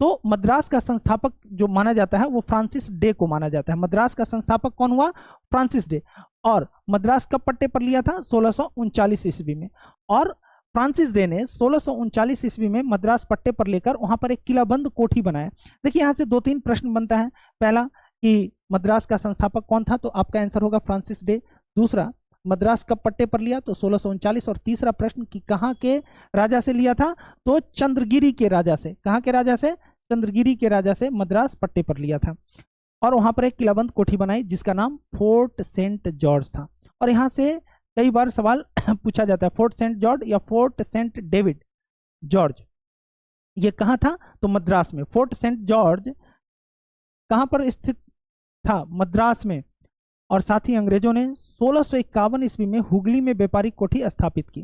तो मद्रास का संस्थापक जो माना जाता है वो फ्रांसिस डे को माना जाता है। मद्रास का संस्थापक कौन हुआ, फ्रांसिस डे। और मद्रास कब पट्टे पर लिया था, 1639 ईस्वी में। और फ्रांसिस डे ने 1639 ईस्वी में मद्रास पट्टे पर लेकर वहां पर एक किलाबंद कोठी बनाया। देखिए यहां से 2-3 प्रश्न बनता है। पहला कि मद्रास का संस्थापक कौन था, तो आपका आंसर होगा फ्रांसिस डे। दूसरा, मद्रास कब पट्टे पर लिया, तो 1639। और तीसरा प्रश्न कि कहां के राजा से लिया था, तो चंद्रगिरी के राजा से। कहां के राजा से, चंद्रगिरी के राजा से मद्रास पट्टे पर लिया था। और वहां पर एक किलाबंद कोठी बनाई जिसका नाम फोर्ट सेंट जॉर्ज था। और यहां से कई बार सवाल पूछा जाता है, फोर्ट सेंट जॉर्ज या फोर्ट सेंट डेविड जॉर्ज, ये कहां था, तो मद्रास में। फोर्ट सेंट जॉर्ज कहां पर स्थित था, मद्रास में। और साथ ही अंग्रेजों ने 1651 ईस्वी में हुगली में व्यापारिक कोठी स्थापित की।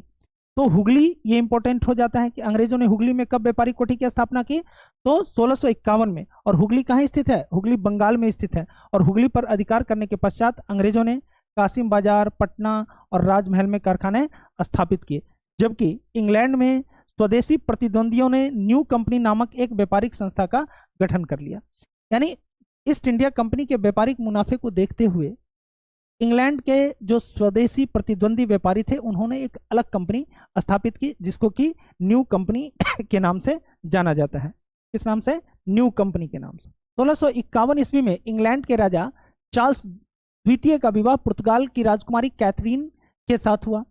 तो हुगली, ये इंपॉर्टेंट हो जाता है कि अंग्रेजों ने हुगली में कब व्यापारिक कोठी की स्थापना की, तो 1651 में। और हुगली कहाँ स्थित है, हुगली बंगाल में स्थित है। और हुगली पर अधिकार करने के पश्चात अंग्रेजों ने कासिम बाजार, पटना और राजमहल में कारखाने स्थापित किए। जबकि इंग्लैंड में स्वदेशी प्रतिद्वंदियों ने न्यू कंपनी नामक एक व्यापारिक संस्था का गठन कर लिया। यानी ईस्ट इंडिया कंपनी के व्यापारिक मुनाफे को देखते हुए इंग्लैंड के जो स्वदेशी प्रतिद्वंदी व्यापारी थे उन्होंने एक अलग कंपनी स्थापित की जिसको कि न्यू कंपनी के नाम से जाना जाता है। किस नाम से, न्यू कंपनी के नाम से। 1651 ईस्वी में इंग्लैंड के राजा चार्ल्स द्वितीय का विवाह पुर्तगाल की राजकुमारी कैथरीन के साथ हुआ।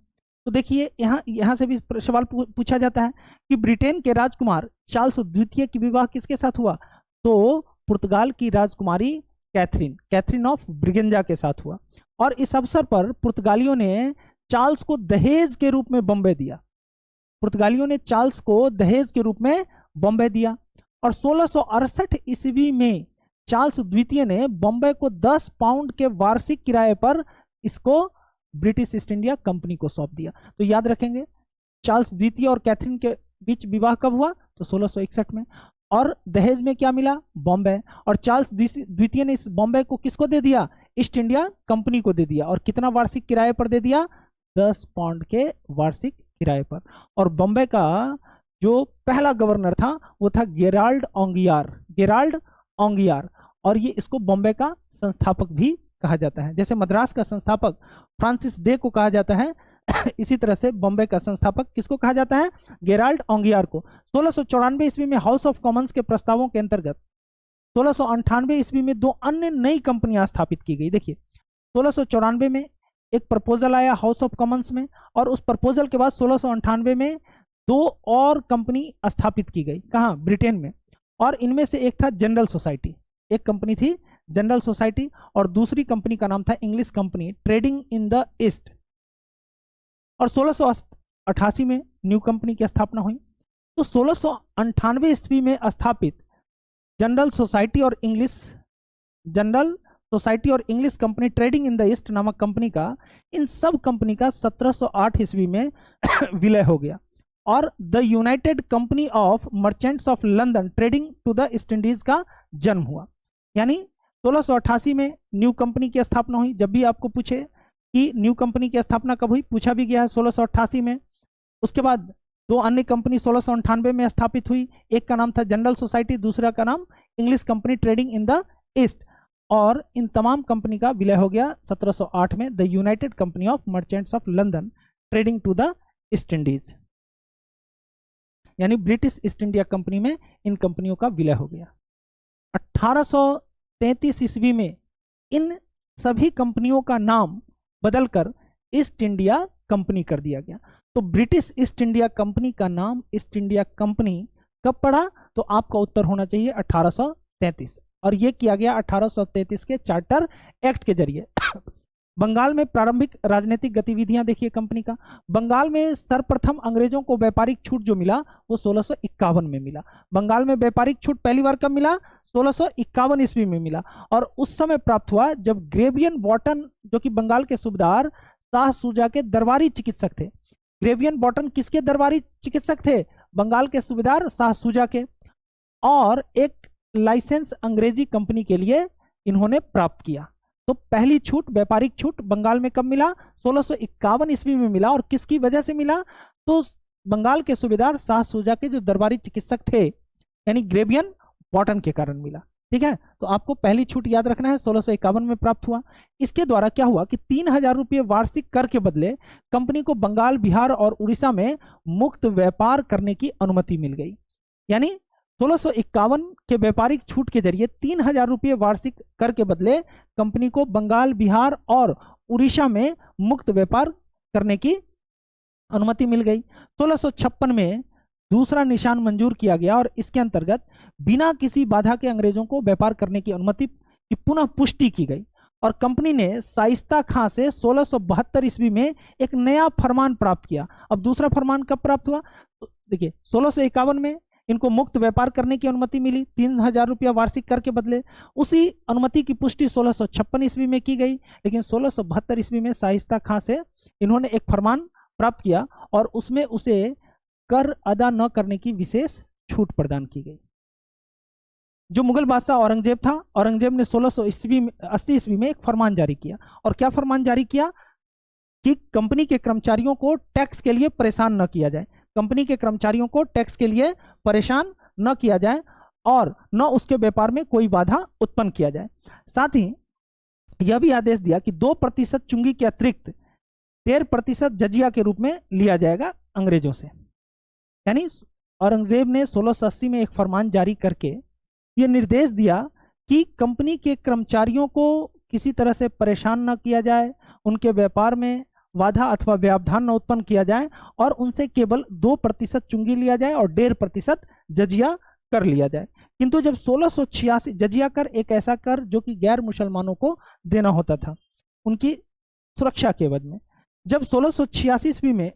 तो देखिए यहाँ से भी सवाल पूछा जाता है कि ब्रिटेन के राजकुमार चार्ल्स द्वितीय की विवाह किसके साथ हुआ, तो पुर्तगाल की राजकुमारी कैथरीन ऑफ ब्रिगेंजा के साथ हुआ। और इस अवसर पर पुर्तगालियों ने चार्ल्स को दहेज के रूप में बॉम्बे दिया। पुर्तगालियों ने चार्ल्स को दहेज के रूप में बॉम्बे दिया। और 1668 ईस्वी में चार्ल्स द्वितीय ने बॉम्बे को 10 पाउंड के वार्षिक किराए पर इसको ब्रिटिश ईस्ट इंडिया कंपनी को सौंप दिया। तो याद रखेंगे चार्ल्स द्वितीय और कैथरीन के बीच विवाह कब हुआ, तो 1661 में। और दहेज में क्या मिला, बॉम्बे। और चार्ल्स द्वितीय ने इस बॉम्बे को किसको दे दिया, ईस्ट इंडिया कंपनी को दे दिया। और कितना वार्षिक किराए पर दे दिया, 10 पाउंड के वार्षिक किराए पर। और बॉम्बे का जो पहला गवर्नर था वो था गेराल्ड ओंगियार। और ये इसको बॉम्बे का संस्थापक भी कहा जाता है। जैसे मद्रास का संस्थापक फ्रांसिस डे को कहा जाता है, इसी तरह से बॉम्बे का संस्थापक किसको कहा जाता है? गेराल्ड ओंगियार को। 1694 ईस्वी में हाउस ऑफ कॉमन्स के प्रस्तावों के अंतर्गत 1698 ईस्वी में 2 अन्य नई कंपनियां स्थापित की गई। देखिए 1694 में एक प्रपोजल आया हाउस ऑफ कॉमन्स में, और उस प्रपोजल के बाद 1698 में 2 और कंपनी स्थापित की गई। कहाँ? ब्रिटेन में। और इनमें से एक था जनरल सोसाइटी, एक कंपनी थी जनरल सोसाइटी, और दूसरी कंपनी का नाम था English company trading in the east. और 1688 में न्यू कंपनी की स्थापना हुई। तो 1698 ईस्वी में स्थापित जनरल सोसाइटी और English company trading in the east नामक कंपनी का, इन सब कंपनी का 1708 ईस्वी में विलय हो गया, और the United Company of Merchants of London trading to the East Indies का जन्म हुआ। यानी 1688 में न्यू कंपनी की स्थापना हुई। जब भी आपको पूछे कि न्यू कंपनी की स्थापना कब हुई, पूछा भी गया है 1688 में। उसके बाद 2 अन्य कंपनी 1698 में स्थापित हुई, एक का नाम था जनरल सोसाइटी, दूसरा का नाम English company trading in the east, और इन तमाम कंपनी का विलय हो गया 1708 में the United Company of Merchants of London trading to the East Indies, यानी ब्रिटिश ईस्ट इंडिया कंपनी में इन कंपनियों का विलय हो गया। 1833 ईस्वी में इन सभी कंपनियों का नाम बदलकर ईस्ट इंडिया कंपनी कर दिया गया। तो ब्रिटिश ईस्ट इंडिया कंपनी का नाम ईस्ट इंडिया कंपनी कब पड़ा? तो आपका उत्तर होना चाहिए 1833, और यह किया गया 1833 के चार्टर एक्ट के जरिए। बंगाल में प्रारंभिक राजनीतिक गतिविधियां देखिए कंपनी का। बंगाल में सर्वप्रथम अंग्रेजों को व्यापारिक छूट जो मिला वो 1651 में मिला। बंगाल में व्यापारिक छूट पहली बार कब मिला? 1651 ईस्वी में मिला, और उस समय प्राप्त हुआ जब ग्रेवियन बॉटन, जो कि बंगाल के सूबेदार शाह सूजा के दरबारी चिकित्सक थे। ग्रेवियन बॉटन किसके दरबारी चिकित्सक थे? बंगाल के सूबेदार शाह सूजा के। और एक लाइसेंस अंग्रेजी कंपनी के लिए इन्होंने प्राप्त किया। तो पहली छूट, व्यापारिक छूट बंगाल में कब मिला? 1651 ईस्वी में मिला। और किसकी वजह से मिला? तो बंगाल के सूबेदार शाह सूजा के जो दरबारी चिकित्सक थे, यानी ग्रेवियन बॉटन के कारण मिला। ठीक है, तो आपको पहली छूट याद रखना है, 1651 में प्राप्त हुआ। इसके द्वारा क्या हुआ कि 3000 रुपये वार्षिक कर के बदले कंपनी को बंगाल, बिहार और उड़ीसा में मुक्त व्यापार करने की अनुमति मिल गई। यानी 1651 के व्यापारिक छूट के जरिए 3000 रुपये वार्षिक कर के बदले कंपनी को बंगाल, बिहार और उड़ीसा में मुक्त व्यापार करने की अनुमति मिल गई। 1656 में दूसरा निशान मंजूर किया गया, और इसके अंतर्गत बिना किसी बाधा के अंग्रेजों को व्यापार करने की अनुमति की पुनः पुष्टि की गई। और कंपनी ने शाइस्ता खां से 1672 ईस्वी में एक नया फरमान प्राप्त किया। अब दूसरा फरमान कब प्राप्त हुआ? तो देखिए 1651 में इनको मुक्त व्यापार करने की अनुमति मिली 3000 रुपया वार्षिक कर के बदले। उसी अनुमति की पुष्टि 1656 ईस्वी में की गई, लेकिन 1672 ईस्वी में शाइस्ता खां से इन्होंने एक फरमान प्राप्त किया, और उसमें उसे कर अदा न करने की विशेष छूट प्रदान की गई। जो मुगल बादशाह औरंगजेब था, औरंगजेब ने 1680 ईस्वी में एक फरमान जारी किया। और क्या फरमान जारी किया? कि कंपनी के कर्मचारियों को टैक्स के लिए परेशान न किया जाए, कंपनी के कर्मचारियों को टैक्स के लिए परेशान न किया जाए, और न उसके व्यापार में कोई बाधा उत्पन्न किया जाए। साथ ही यह भी आदेश दिया कि 2% चुंगी के अतिरिक्त 13% जजिया के रूप में लिया जाएगा अंग्रेजों से। यानी औरंगजेब ने 1680 में एक फरमान जारी करके यह निर्देश दिया कि कंपनी के कर्मचारियों को किसी तरह से परेशान न किया जाए, उनके व्यापार में बाधा अथवा व्यवधान न उत्पन्न किया जाए, और उनसे केवल 2% चुंगी लिया जाए और 1.5% जजिया कर लिया जाए। किंतु जब 1686 जजिया कर एक ऐसा कर जो कि गैर मुसलमानों को देना होता था उनकी सुरक्षा के एवज में। जब 1686 ईस्वी में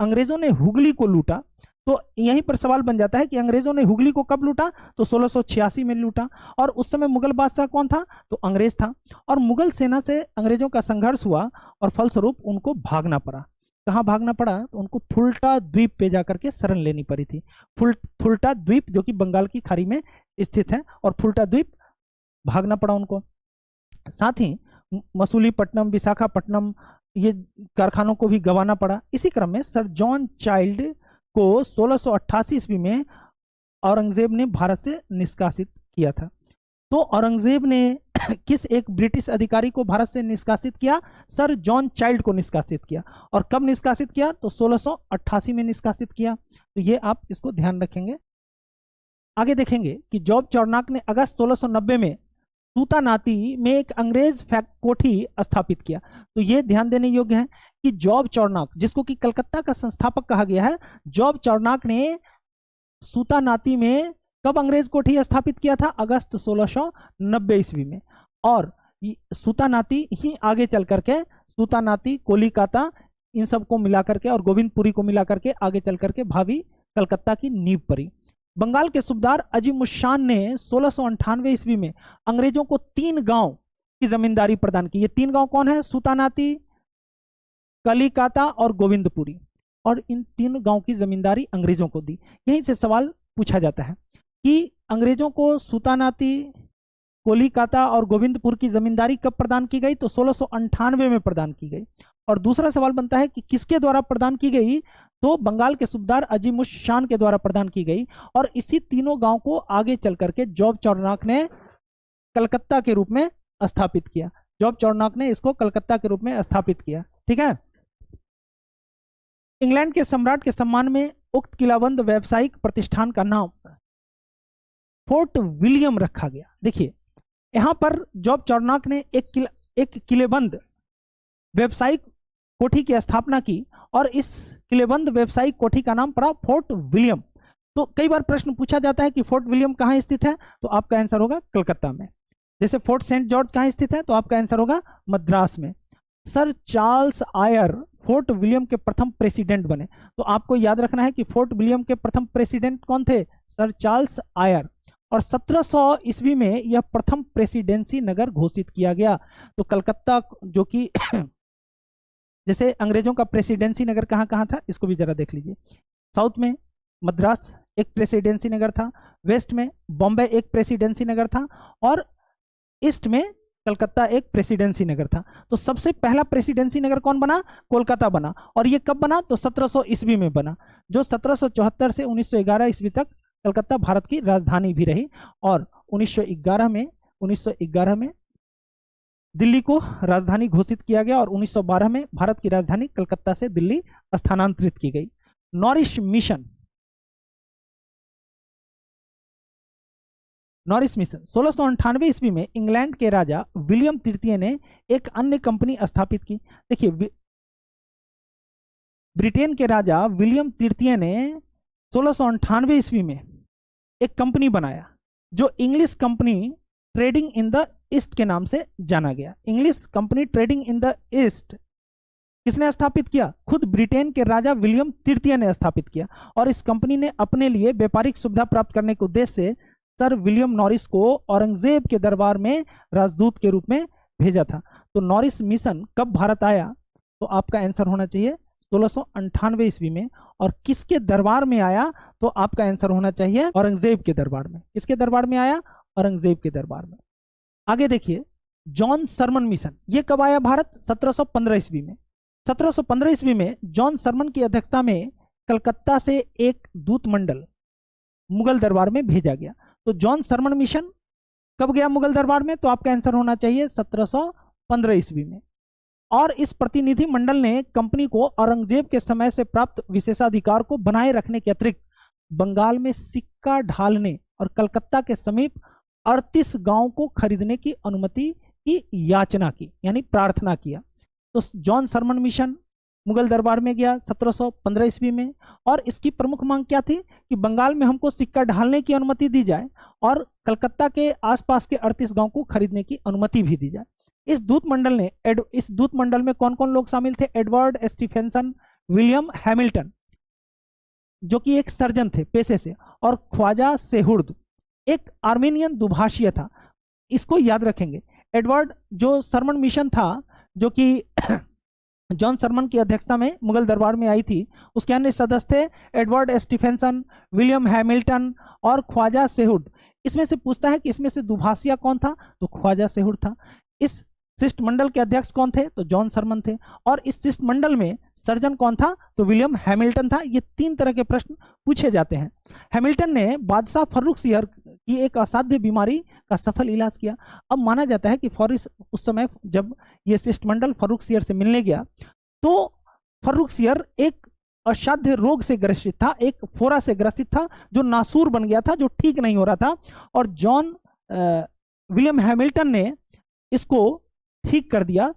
अंग्रेजों ने हुगली को लूटा, तो यहीं पर सवाल बन जाता है कि अंग्रेजों ने हुगली को कब लूटा? तो 1686 में लूटा। और उस समय मुगल बादशाह कौन था? तो अंग्रेज था। और मुगल सेना से अंग्रेजों का संघर्ष हुआ, और फलस्वरूप उनको भागना पड़ा। कहाँ भागना पड़ा? तो उनको फुल्टा द्वीप पे जाकर के शरण लेनी पड़ी थी। फुल्टा द्वीप जो कि बंगाल की खाड़ी में स्थित है, और फुल्टा द्वीप भागना पड़ा उनको। साथ ही मसूलीपट्टनम, विशाखापट्टनम ये कारखानों को भी गंवाना पड़ा। इसी क्रम में सर जॉन चाइल्ड को 1688 ईस्वी में औरंगजेब ने भारत से निष्कासित किया था। तो औरंगजेब ने किस एक ब्रिटिश अधिकारी को भारत से निष्कासित किया? सर जॉन चाइल्ड को निष्कासित किया। और कब निष्कासित किया? तो 1688 में निष्कासित किया। तो ये आप इसको ध्यान रखेंगे। आगे देखेंगे कि जॉर्ज चार्नक ने अगस्त 1690 में सूतानाती में एक अंग्रेज कोठी स्थापित किया। तो यह ध्यान देने योग्य है कि जॉर्ज चार्नक, जिसको कि कलकत्ता का संस्थापक कहा गया है, जॉर्ज चार्नक ने सूतानाती में कब अंग्रेज कोठी स्थापित किया था? अगस्त 1690 ईस्वी में। और सूतानाती ही आगे चल करके सूतानाती, कोलिकाता, इन सब को मिला करके और गोविंदपुरी को मिला करके आगे चल करके भावी कलकत्ता की नींव पड़ी। बंगाल के सूबेदार अजीमुशान ने 1698 ईस्वी में अंग्रेजों को 3 गांव की जमींदारी प्रदान की। ये 3 गांव कौन है? सूतानाती, कलिकाता और गोविंदपुरी। और इन 3 गांव की जमींदारी अंग्रेजों को दी। यहीं से सवाल पूछा जाता है कि अंग्रेजों को सूतानाती, कोलिकाता और गोविंदपुर की जमींदारी कब प्रदान की गई? तो 1698 में प्रदान की गई। और दूसरा सवाल बनता है कि किसके द्वारा प्रदान की गई? तो बंगाल के सूबेदार अजीमुशान के द्वारा प्रदान की गई। और इसी तीनों गांव को आगे चल करके जॉर्ज चार्नक ने कलकत्ता के रूप में स्थापित किया। जॉर्ज चार्नक ने इसको कलकत्ता के रूप में स्थापित किया। ठीक है। इंग्लैंड के सम्राट के सम्मान में उक्त किलाबंद व्यावसायिक प्रतिष्ठान का नाम फोर्ट विलियम रखा गया। देखिए यहां पर जॉर्ज चार्नक ने एक किलेबंद व्यावसायिक कोठी की स्थापना की और इस किलेबंद व्यावसायिक कोठी का नाम पड़ा फोर्ट विलियम। तो कई बार प्रश्न पूछा जाता है कि फोर्ट विलियम कहां स्थित है? तो आपका आंसर होगा कलकत्ता में। जैसे फोर्ट सेंट जॉर्ज कहां स्थित है? तो आपका आंसर होगा मद्रास में। Sir Charles Eyre Fort William के प्रथम प्रेसिडेंट बने। तो आपको याद रखना है कि फोर्ट विलियम के प्रथम प्रेसिडेंट कौन थे? Sir Charles Eyre. और 1700 ईस्वी में यह प्रथम प्रेसिडेंसी नगर घोषित किया गया। तो कलकत्ता जो कि जैसे अंग्रेजों का प्रेसिडेंसी नगर कहाँ कहाँ था, इसको भी जरा देख लीजिए। साउथ में मद्रास एक प्रेसिडेंसी नगर था, वेस्ट में बॉम्बे एक प्रेसिडेंसी नगर था और ईस्ट में कलकत्ता एक प्रेसिडेंसी नगर था। तो सबसे पहला प्रेसिडेंसी नगर कौन बना? कोलकाता बना। और ये कब बना? तो 1700 ईस्वी में बना, जो 1774 से 1911 ईस्वी तक कलकत्ता भारत की राजधानी भी रही। और 1911 में दिल्ली को राजधानी घोषित किया गया और 1912 में भारत की राजधानी कलकत्ता से दिल्ली स्थानांतरित की गई। नॉरिस मिशन 1698 ईस्वी में इंग्लैंड के राजा विलियम तृतीय ने एक अन्य कंपनी स्थापित की। देखिए ब्रिटेन के राजा विलियम तृतीय ने 1698 ईस्वी में एक कंपनी बनाया जो English company trading in the east के नाम से जाना गया। English company trading in the east किसने स्थापित किया? खुद ब्रिटेन के राजा विलियम तृतीय ने स्थापित किया। और इस कंपनी ने अपने लिए व्यापारिक सुविधा प्राप्त करने के उद्देश्य से सर विलियम नॉरिस को औरंगजेब के दरबार में राजदूत के रूप में भेजा था। तो नॉरिस मिशन कब भारत आया? तो आपका आंसर होना चाहिए 1698 ईस्वी में। और किसके दरबार में आया? तो आपका आंसर होना चाहिए औरंगजेब के दरबार में। किसके दरबार में आया? औरंगजेब के दरबार में। आगे देखिए जॉन सरमन मिशन, ये कब आया भारत? 1715 ईस्वी में। 1715 ईस्वी में जॉन सरमन की अध्यक्षता में कलकत्ता से एक दूत मंडल मुगल दरबार में भेजा गया। तो जॉन सरमन मिशन कब गया मुगल दरबार में? तो आपका आंसर होना चाहिए 1715 ईस्वी में। और इस प्रतिनिधि मंडल ने कंपनी को औरंगजेब के समय से प्राप्त विशेषाधिकार को बनाए रखने के अतिरिक्त बंगाल में सिक्का ढालने और कलकत्ता के समीप 38 गांवों को खरीदने की अनुमति की याचना की, यानी प्रार्थना किया। तो जॉन सरमन मिशन मुगल दरबार में गया 1715 ईस्वी में। और इसकी प्रमुख मांग क्या थी? कि बंगाल में हमको सिक्का ढालने की अनुमति दी जाए और कलकत्ता के आसपास के 38 गांव को खरीदने की अनुमति भी दी जाए। इस दूत मंडल में कौन कौन लोग शामिल थे? एडवर्ड स्टीफेंसन, विलियम हैमिल्टन जो कि एक सर्जन थे पेशे से, और ख्वाजा सेहुर्द एक आर्मेनियन दुभाषीय था। इसको याद रखेंगे। एडवर्ड जो सरमन मिशन था जो कि जॉन सरमन की अध्यक्षता में मुगल दरबार में आई थी, उसके अन्य सदस्य थे एडवर्ड स्टीफेंसन, विलियम हैमिल्टन और ख्वाजा सेहुर्द। इसमें से पूछता है कि इसमें से दुभाषिया कौन था? तो ख्वाजा सेहुर्द था। इस शिष्टमंडल के अध्यक्ष कौन थे? तो जॉन सरमन थे। और इस शिष्टमंडल में सर्जन कौन था? तो विलियम हैमिल्टन था। ये 3 तरह के प्रश्न पूछे जाते हैं। हैमिल्टन ने बादशाह फर्रुख सिंह कि एक असाध्य बीमारी का सफल इलाज किया। अब माना जाता है कि उस समय जब ये शिष्टमंडल फर्रुखसियर से मिलने गया तो फर्रुखसियर एक असाध्य रोग से ग्रसित था, एक फोड़ा से ग्रसित था जो नासूर बन गया था, जो ठीक नहीं हो रहा था। और जॉन विलियम हैमिल्टन ने इसको ठीक कर दिया,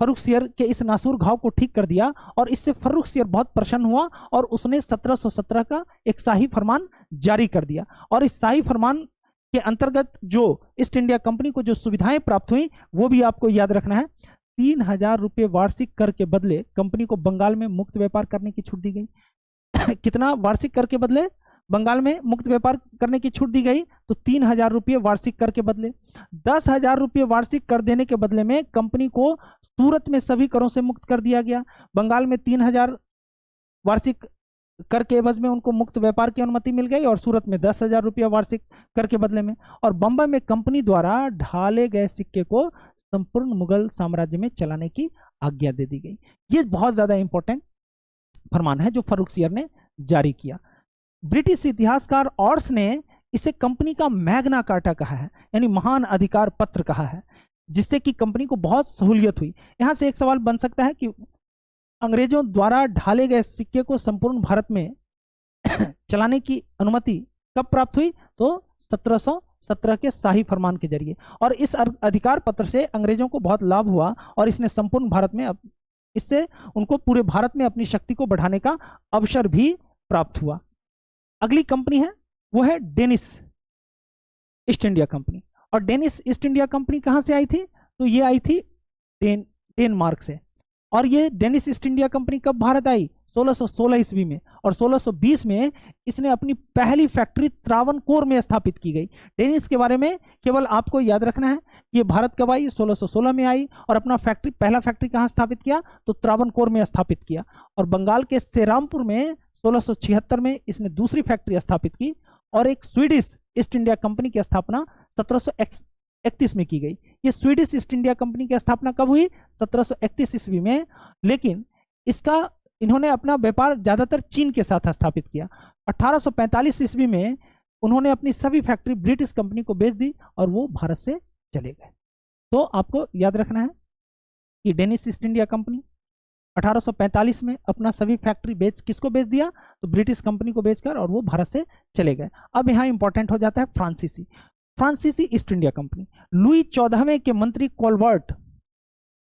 फर्रुखसियर के इस नासूर घाव को ठीक कर दिया, और इससे फर्रुखसियर बहुत प्रसन्न हुआ और उसने 1717 का एक शाही फरमान जारी कर दिया। और इस शाही फरमान के अंतर्गत जो ईस्ट इंडिया कंपनी को जो सुविधाएं प्राप्त हुई वो भी आपको याद रखना है। 3000 रुपये वार्षिक कर के बदले कंपनी को बंगाल में मुक्त व्यापार करने की छूट दी गई। कितना वार्षिक कर के बदले बंगाल में मुक्त व्यापार करने की छूट दी गई? तो 3000 रुपये वार्षिक कर के बदले। 10,000 रुपये वार्षिक कर देने के बदले में कंपनी को सूरत में सभी करों से मुक्त कर दिया गया। बंगाल में 3000 वार्षिक कर के एवज में उनको मुक्त व्यापार की अनुमति मिल गई और सूरत में 10,000 रुपया वार्षिक कर के बदले में। और बंबई में कंपनी द्वारा ढाले गए सिक्के को संपूर्ण मुगल साम्राज्य में चलाने की आज्ञा दे दी गई। ये बहुत ज्यादा इंपॉर्टेंट फरमान है जो फर्रुखसियर ने जारी किया। ब्रिटिश इतिहासकार ऑर्स ने इसे कंपनी का मैग्ना कार्टा कहा है, यानी महान अधिकार पत्र कहा है, जिससे कि कंपनी को बहुत सहूलियत हुई। यहां से एक सवाल बन सकता है कि अंग्रेजों द्वारा ढाले गए सिक्के को संपूर्ण भारत में चलाने की अनुमति कब प्राप्त हुई? तो 1717 के शाही फरमान के जरिए। और इस अधिकार पत्र से अंग्रेजों को बहुत लाभ हुआ और इसने संपूर्ण भारत में इससे उनको पूरे भारत में अपनी शक्ति को बढ़ाने का अवसर भी प्राप्त हुआ। अगली कंपनी है वो है डेनिस ईस्ट इंडिया कंपनी। और डेनिस ईस्ट इंडिया कंपनी कहां से आई थी? तो ये आई थी डेनमार्क से। और ये डेनिस ईस्ट इंडिया कंपनी कब भारत आई? 1616 ईस्वी में। और 1620 में इसने अपनी पहली फैक्ट्री त्रावणकोर में स्थापित की गई। डेनिस के बारे में केवल आपको याद रखना है, ये भारत कब आई? 1616 में आई। और अपना पहला फैक्ट्री कहाँ स्थापित किया? तो त्रावणकोर में स्थापित किया। और बंगाल के सेरामपुर में 1676 में इसने दूसरी फैक्ट्री स्थापित की। और एक स्वीडिश ईस्ट इंडिया कंपनी की स्थापना 1731 में की गई। ये स्वीडिश ईस्ट इंडिया कंपनी की स्थापना कब हुई? 1731 ईस्वी में। लेकिन इन्होंने अपना व्यापार ज्यादातर चीन के साथ स्थापित किया। 1845 ईस्वी में उन्होंने अपनी सभी फैक्ट्री ब्रिटिश कंपनी को बेच दी और वो भारत से चले गए। तो आपको याद रखना है कि डेनिस ईस्ट इंडिया कंपनी 1845 में अपना सभी फैक्ट्री किसको बेच दिया? तो ब्रिटिश कंपनी को बेचकर, और वो भारत से चले गए। अब यहाँ इंपॉर्टेंट हो जाता है फ्रांसीसी ईस्ट इंडिया कंपनी। लुई 14वें के मंत्री कोलबर्ट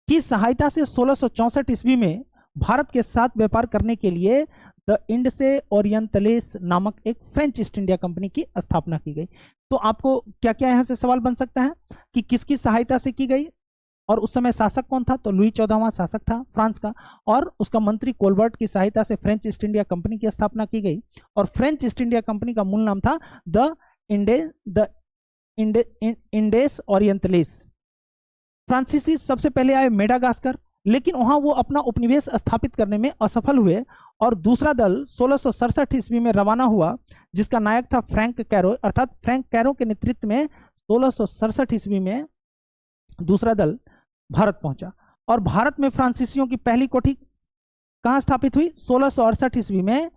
की सहायता से 1664 ईस्वी में भारत के साथ व्यापार करने के लिए द इंडसे ओरिएंटलेस नामक एक फ्रेंच ईस्ट इंडिया कंपनी की स्थापना की गई। तो आपको क्या क्या यहां से सवाल बन सकता है कि किसकी सहायता से की गई और उस समय शासक कौन था? तो लुई 14वां शासक था फ्रांस का, और उसका मंत्री कोलबर्ट की सहायता से फ्रेंच ईस्ट इंडिया कंपनी की स्थापना की गई। और फ्रेंच ईस्ट इंडिया कंपनी का मूल नाम था द इंडेस ओरिएंटलेस। फ्रांसीसी सबसे पहले आए मेडागास्कर, लेकिन वहां वो अपना उपनिवेश स्थापित करने में असफल हुए और दूसरा दल 1667 ईस्वी में रवाना हुआ, जिसका नायक था फ्रैंक कैरो। अर्थात फ्रैंक कैरो के नेतृत्व में 1667 ईस्वी में दूसरा दल भारत पहुंचा। और भारत में फ्रांसीसियों की पहली कोठी कहां स्थापित हुई? 1668 ईस्वी में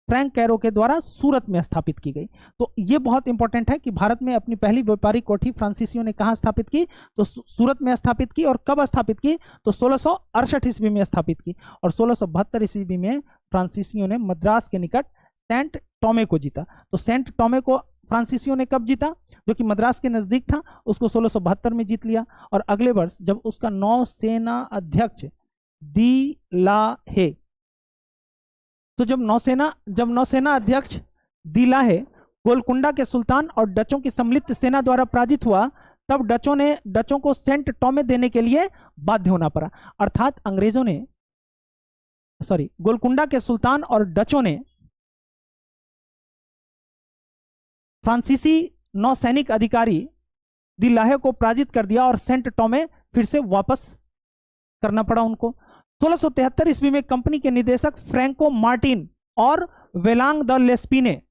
फ्रैंक कैरो के द्वारा सूरत में स्थापित की गई। तो ये बहुत इंपॉर्टेंट है कि भारत में अपनी पहली व्यापारिक कोठी फ्रांसीसियों ने कहां स्थापित की? तो सूरत में स्थापित की। और कब स्थापित की? तो 1668 ईस्वी में स्थापित की। और 1672 ईस्वी में फ्रांसीसियों ने मद्रास के निकट सेंट टोमे को जीता। तो सेंट टोमे को फ्रांसीसियों ने कब जीता? जो कि मद्रास के नजदीक था, उसको 1672 में जीत लिया। और अगले वर्ष जब उसका नौसेना अध्यक्ष दी लाहे, तो जब नौसेना अध्यक्ष दी लाहे गोलकुंडा के सुल्तान और डचों की सम्मिलित सेना द्वारा पराजित हुआ, तब डचों को सेंट टोमे देने के लिए बाध्य होना पड़ा। अर्थात गोलकुंडा के सुल्तान और डचों ने फ्रांसीसी नौसैनिक अधिकारी दी लाहे को पराजित कर दिया और सेंट टोमे फिर से वापस करना पड़ा उनको। 1673 ईस्वी में कंपनी के निदेशक फ्रैंको मार्टिन और वेलांग द लेस्पिने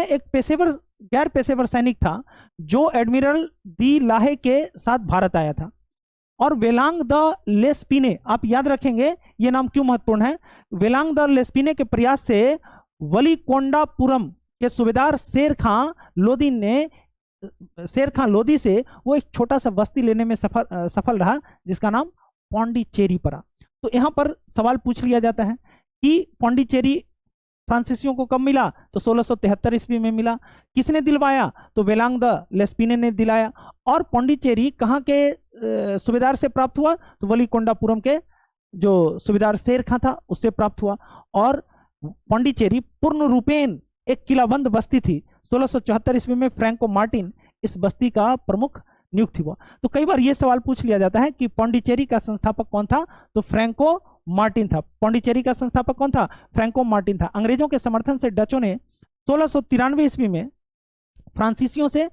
एक गैर पेशेवर सैनिक था जो एडमिरल दी लाहे के साथ भारत आया था। और वेलांग द लेस्पिने, आप याद रखेंगे ये नाम क्यों महत्वपूर्ण है। वेलांग द लेस्पिने के प्रयास से वलीकोंडापुरम कि सूबेदार शेर खां लोदी से वो एक छोटा सा बस्ती लेने में सफल रहा, जिसका नाम पौंडीचेरी पड़ा। तो यहाँ पर सवाल पूछ लिया जाता है कि पौंडीचेरी फ्रांसीसियों को कब मिला, तो 1673 ईस्वी में मिला। किसने दिलवाया, तो वेलांग द लेस्पिने ने दिलाया। और पौंडीचेरी कहाँ के सूबेदार से प्राप्त हुआ, तो वलीकोंडापुरम के जो सूबेदार शेर खां था उससे प्राप्त हुआ। और पौंडीचेरी पूर्ण रूपेण एक किलाबंद बस्ती थी। 1674 ईस्वी में फ्रैंको मार्टिन इस बस्ती का प्रमुख नियुक्त हुआ। तो कई बार यह सवाल पूछ लिया जाता है कि पौंडीचेरी का संस्थापक कौन था, तो फ्रैंको मार्टिन था। पौंडीचेरी का संस्थापक कौन था, फ्रैंको मार्टिन था। अंग्रेजों के समर्थन से डचों ने 1693 ईस्वी में फ्रांसीसियों से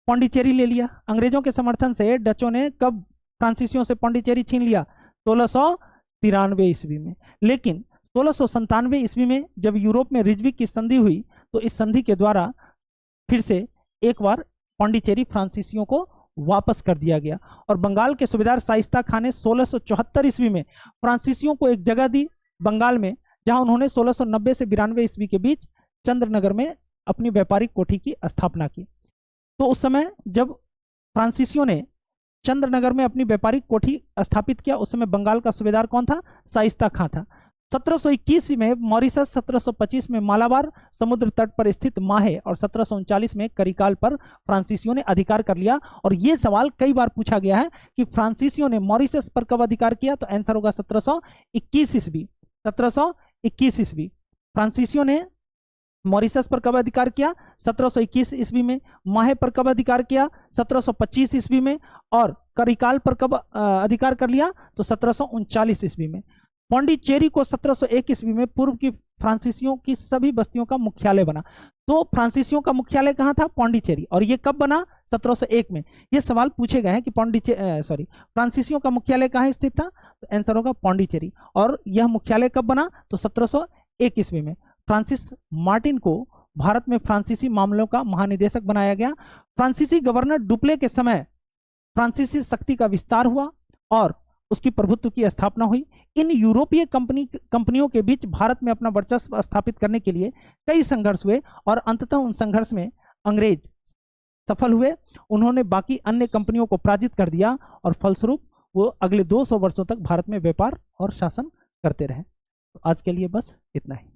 पौंडीचेरी ले लिया। अंग्रेजों के समर्थन से डचों ने कब फ्रांसीसियों से पौंडीचेरी छीन लिया, 1693 ईस्वी में। लेकिन 1697 ईस्वी में जब यूरोप में रिजविक की संधि हुई, तो इस संधि के द्वारा फिर से एक बार पौंडीचेरी फ्रांसीसियों को वापस कर दिया गया। और बंगाल के सूबेदार शाइस्ता खान ने 1674 ईस्वी में फ्रांसीसियों को एक जगह दी बंगाल में, जहां उन्होंने 1690 से 92 ईस्वी के बीच चंद्रनगर में अपनी व्यापारिक कोठी की स्थापना की। तो उस समय जब फ्रांसीसियों ने चंद्रनगर में अपनी व्यापारिक कोठी स्थापित किया, उस समय बंगाल का सूबेदार कौन था, शाइस्ता खां था। 1721 में मॉरिशस, 1725 में मालाबार समुद्र तट पर स्थित माहे और 1739 में करिकाल पर फ्रांसीसियों ने अधिकार कर लिया। और यह सवाल कई बार पूछा गया है कि फ्रांसीसियों ने मॉरिशस पर कब अधिकार किया, तो आंसर होगा 1721 ईस्वी। 1721 ईस्वी फ्रांसीसियों ने मॉरिशस पर कब अधिकार किया, 1721 ईस्वी में। माहे पर कब अधिकार किया, 1725 ईस्वी में। और करिकाल पर कब अधिकार कर लिया, तो 1739 ईस्वी में। पौंडीचेरी को 1701 ईस्वी में पूर्व की फ्रांसीसियों की सभी बस्तियों का मुख्यालय बना। तो फ्रांसीसियों का मुख्यालय कहाँ था, पौंडीचेरी। और ये कब बना, 1701 में। ये सवाल पूछे गए हैं कि फ्रांसीसियों का मुख्यालय कहाँ स्थित था, तो आंसर होगा पौंडीचेरी। और यह मुख्यालय कब बना, तो 1701 ईस्वी में। फ्रांसिस मार्टिन को भारत में फ्रांसीसी मामलों का महानिदेशक बनाया गया। फ्रांसीसी गवर्नर डुप्ले के समय फ्रांसीसी शक्ति का विस्तार हुआ और उसकी प्रभुत्व की स्थापना हुई। इन यूरोपीय कंपनियों के बीच भारत में अपना वर्चस्व स्थापित करने के लिए कई संघर्ष हुए और अंततः उन संघर्ष में अंग्रेज सफल हुए। उन्होंने बाकी अन्य कंपनियों को पराजित कर दिया और फलस्वरूप वो अगले 200 वर्षों तक भारत में व्यापार और शासन करते रहे। तो आज के लिए बस इतना ही।